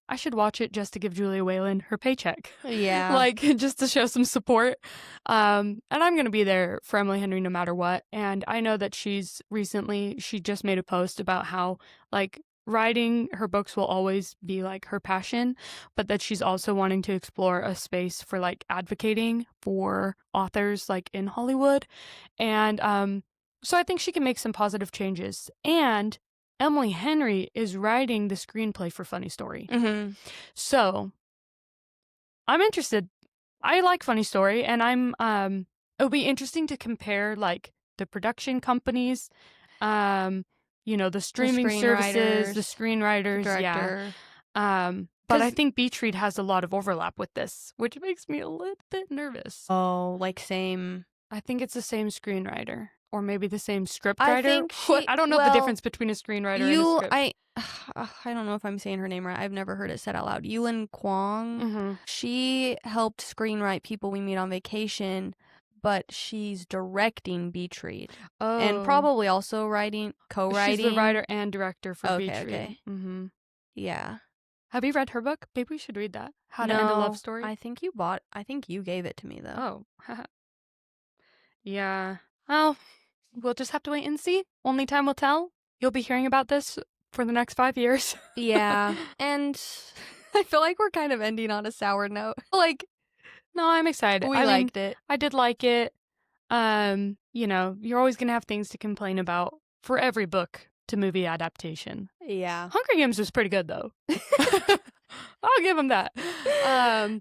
Speaker 1: I should watch it just to give Julia Whalen her paycheck.
Speaker 2: Yeah.
Speaker 1: Like, just to show some support. And I'm going to be there for Emily Henry no matter what. And I know that she just made a post about how, like, writing her books will always be, like, her passion, but that she's also wanting to explore a space for, like, advocating for authors, like, in Hollywood. And so I think she can make some positive changes. And Emily Henry is writing the screenplay for Funny Story. So I'm interested. I like Funny Story, and it'll be interesting to compare like the production companies, the streaming services, the screenwriters,
Speaker 2: director.
Speaker 1: But I think Beach Read has a lot of overlap with this, which makes me a little bit nervous.
Speaker 2: Oh, like same.
Speaker 1: I think it's the same screenwriter. Or maybe the same scriptwriter. I don't know the difference between a screenwriter and a script.
Speaker 2: I don't know if I'm saying her name right. I've never heard it said out loud. Yulin Kwong. She helped screenwrite People We Meet on Vacation, but she's directing Beach Read.
Speaker 1: Oh.
Speaker 2: And probably also co-writing.
Speaker 1: She's the writer and director for Beach Read.
Speaker 2: Okay.
Speaker 1: Mm-hmm.
Speaker 2: Yeah.
Speaker 1: Have you read her book? Maybe we should read that. How to End a Love Story?
Speaker 2: I think you gave it to me, though.
Speaker 1: Oh. Yeah. Well, we'll just have to wait and see. Only time will tell. You'll be hearing about this for the next 5 years.
Speaker 2: Yeah. And I feel like we're kind of ending on a sour note. Like,
Speaker 1: no, I'm excited.
Speaker 2: I liked it.
Speaker 1: I did like it. You know, you're always going to have things to complain about for every book to movie adaptation.
Speaker 2: Yeah.
Speaker 1: Hunger Games was pretty good, though. I'll give them that.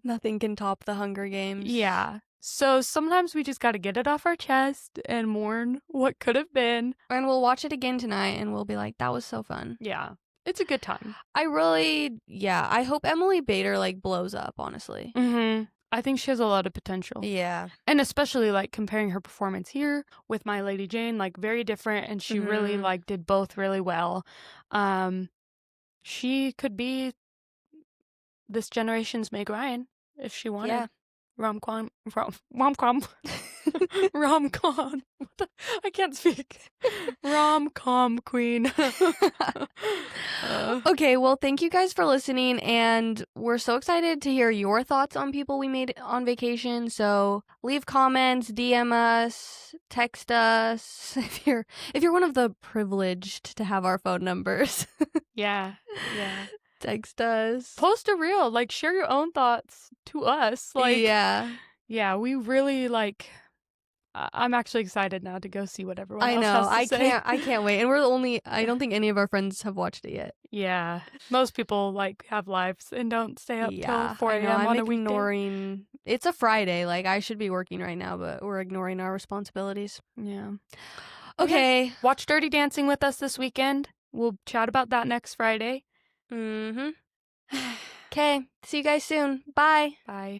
Speaker 2: Nothing can top the Hunger Games.
Speaker 1: Yeah. So sometimes we just got to get it off our chest and mourn what could have been.
Speaker 2: And we'll watch it again tonight and we'll be like, that was so fun.
Speaker 1: Yeah. It's a good time.
Speaker 2: I hope Emily Bader, like, blows up, honestly.
Speaker 1: Mm-hmm. I think she has a lot of potential.
Speaker 2: Yeah.
Speaker 1: And especially, like, comparing her performance here with My Lady Jane, like, very different. And she really, like, did both really well. She could be this generation's Meg Ryan if she wanted.
Speaker 2: Yeah.
Speaker 1: Rom-com. Rom-com. I can't speak. Rom-com queen.
Speaker 2: Okay, well, thank you guys for listening, and we're so excited to hear your thoughts on people we made on vacation. So leave comments, DM us, text us if you're one of the privileged to have our phone numbers.
Speaker 1: Yeah.
Speaker 2: Text us.
Speaker 1: Post a reel. Like, share your own thoughts to us. Like, yeah, we really, like, I'm actually excited now to go see what everyone else has to say.
Speaker 2: I can't wait. And I don't think any of our friends have watched it yet.
Speaker 1: Yeah. Most people, like, have lives and don't stay up till 4 a.m. on a weekday.
Speaker 2: Ignoring. It's a Friday. Like, I should be working right now, but we're ignoring our responsibilities.
Speaker 1: Yeah.
Speaker 2: Okay.
Speaker 1: Watch Dirty Dancing with us this weekend. We'll chat about that next Friday.
Speaker 2: Mm-hmm. Okay. See you guys soon. Bye.
Speaker 1: Bye.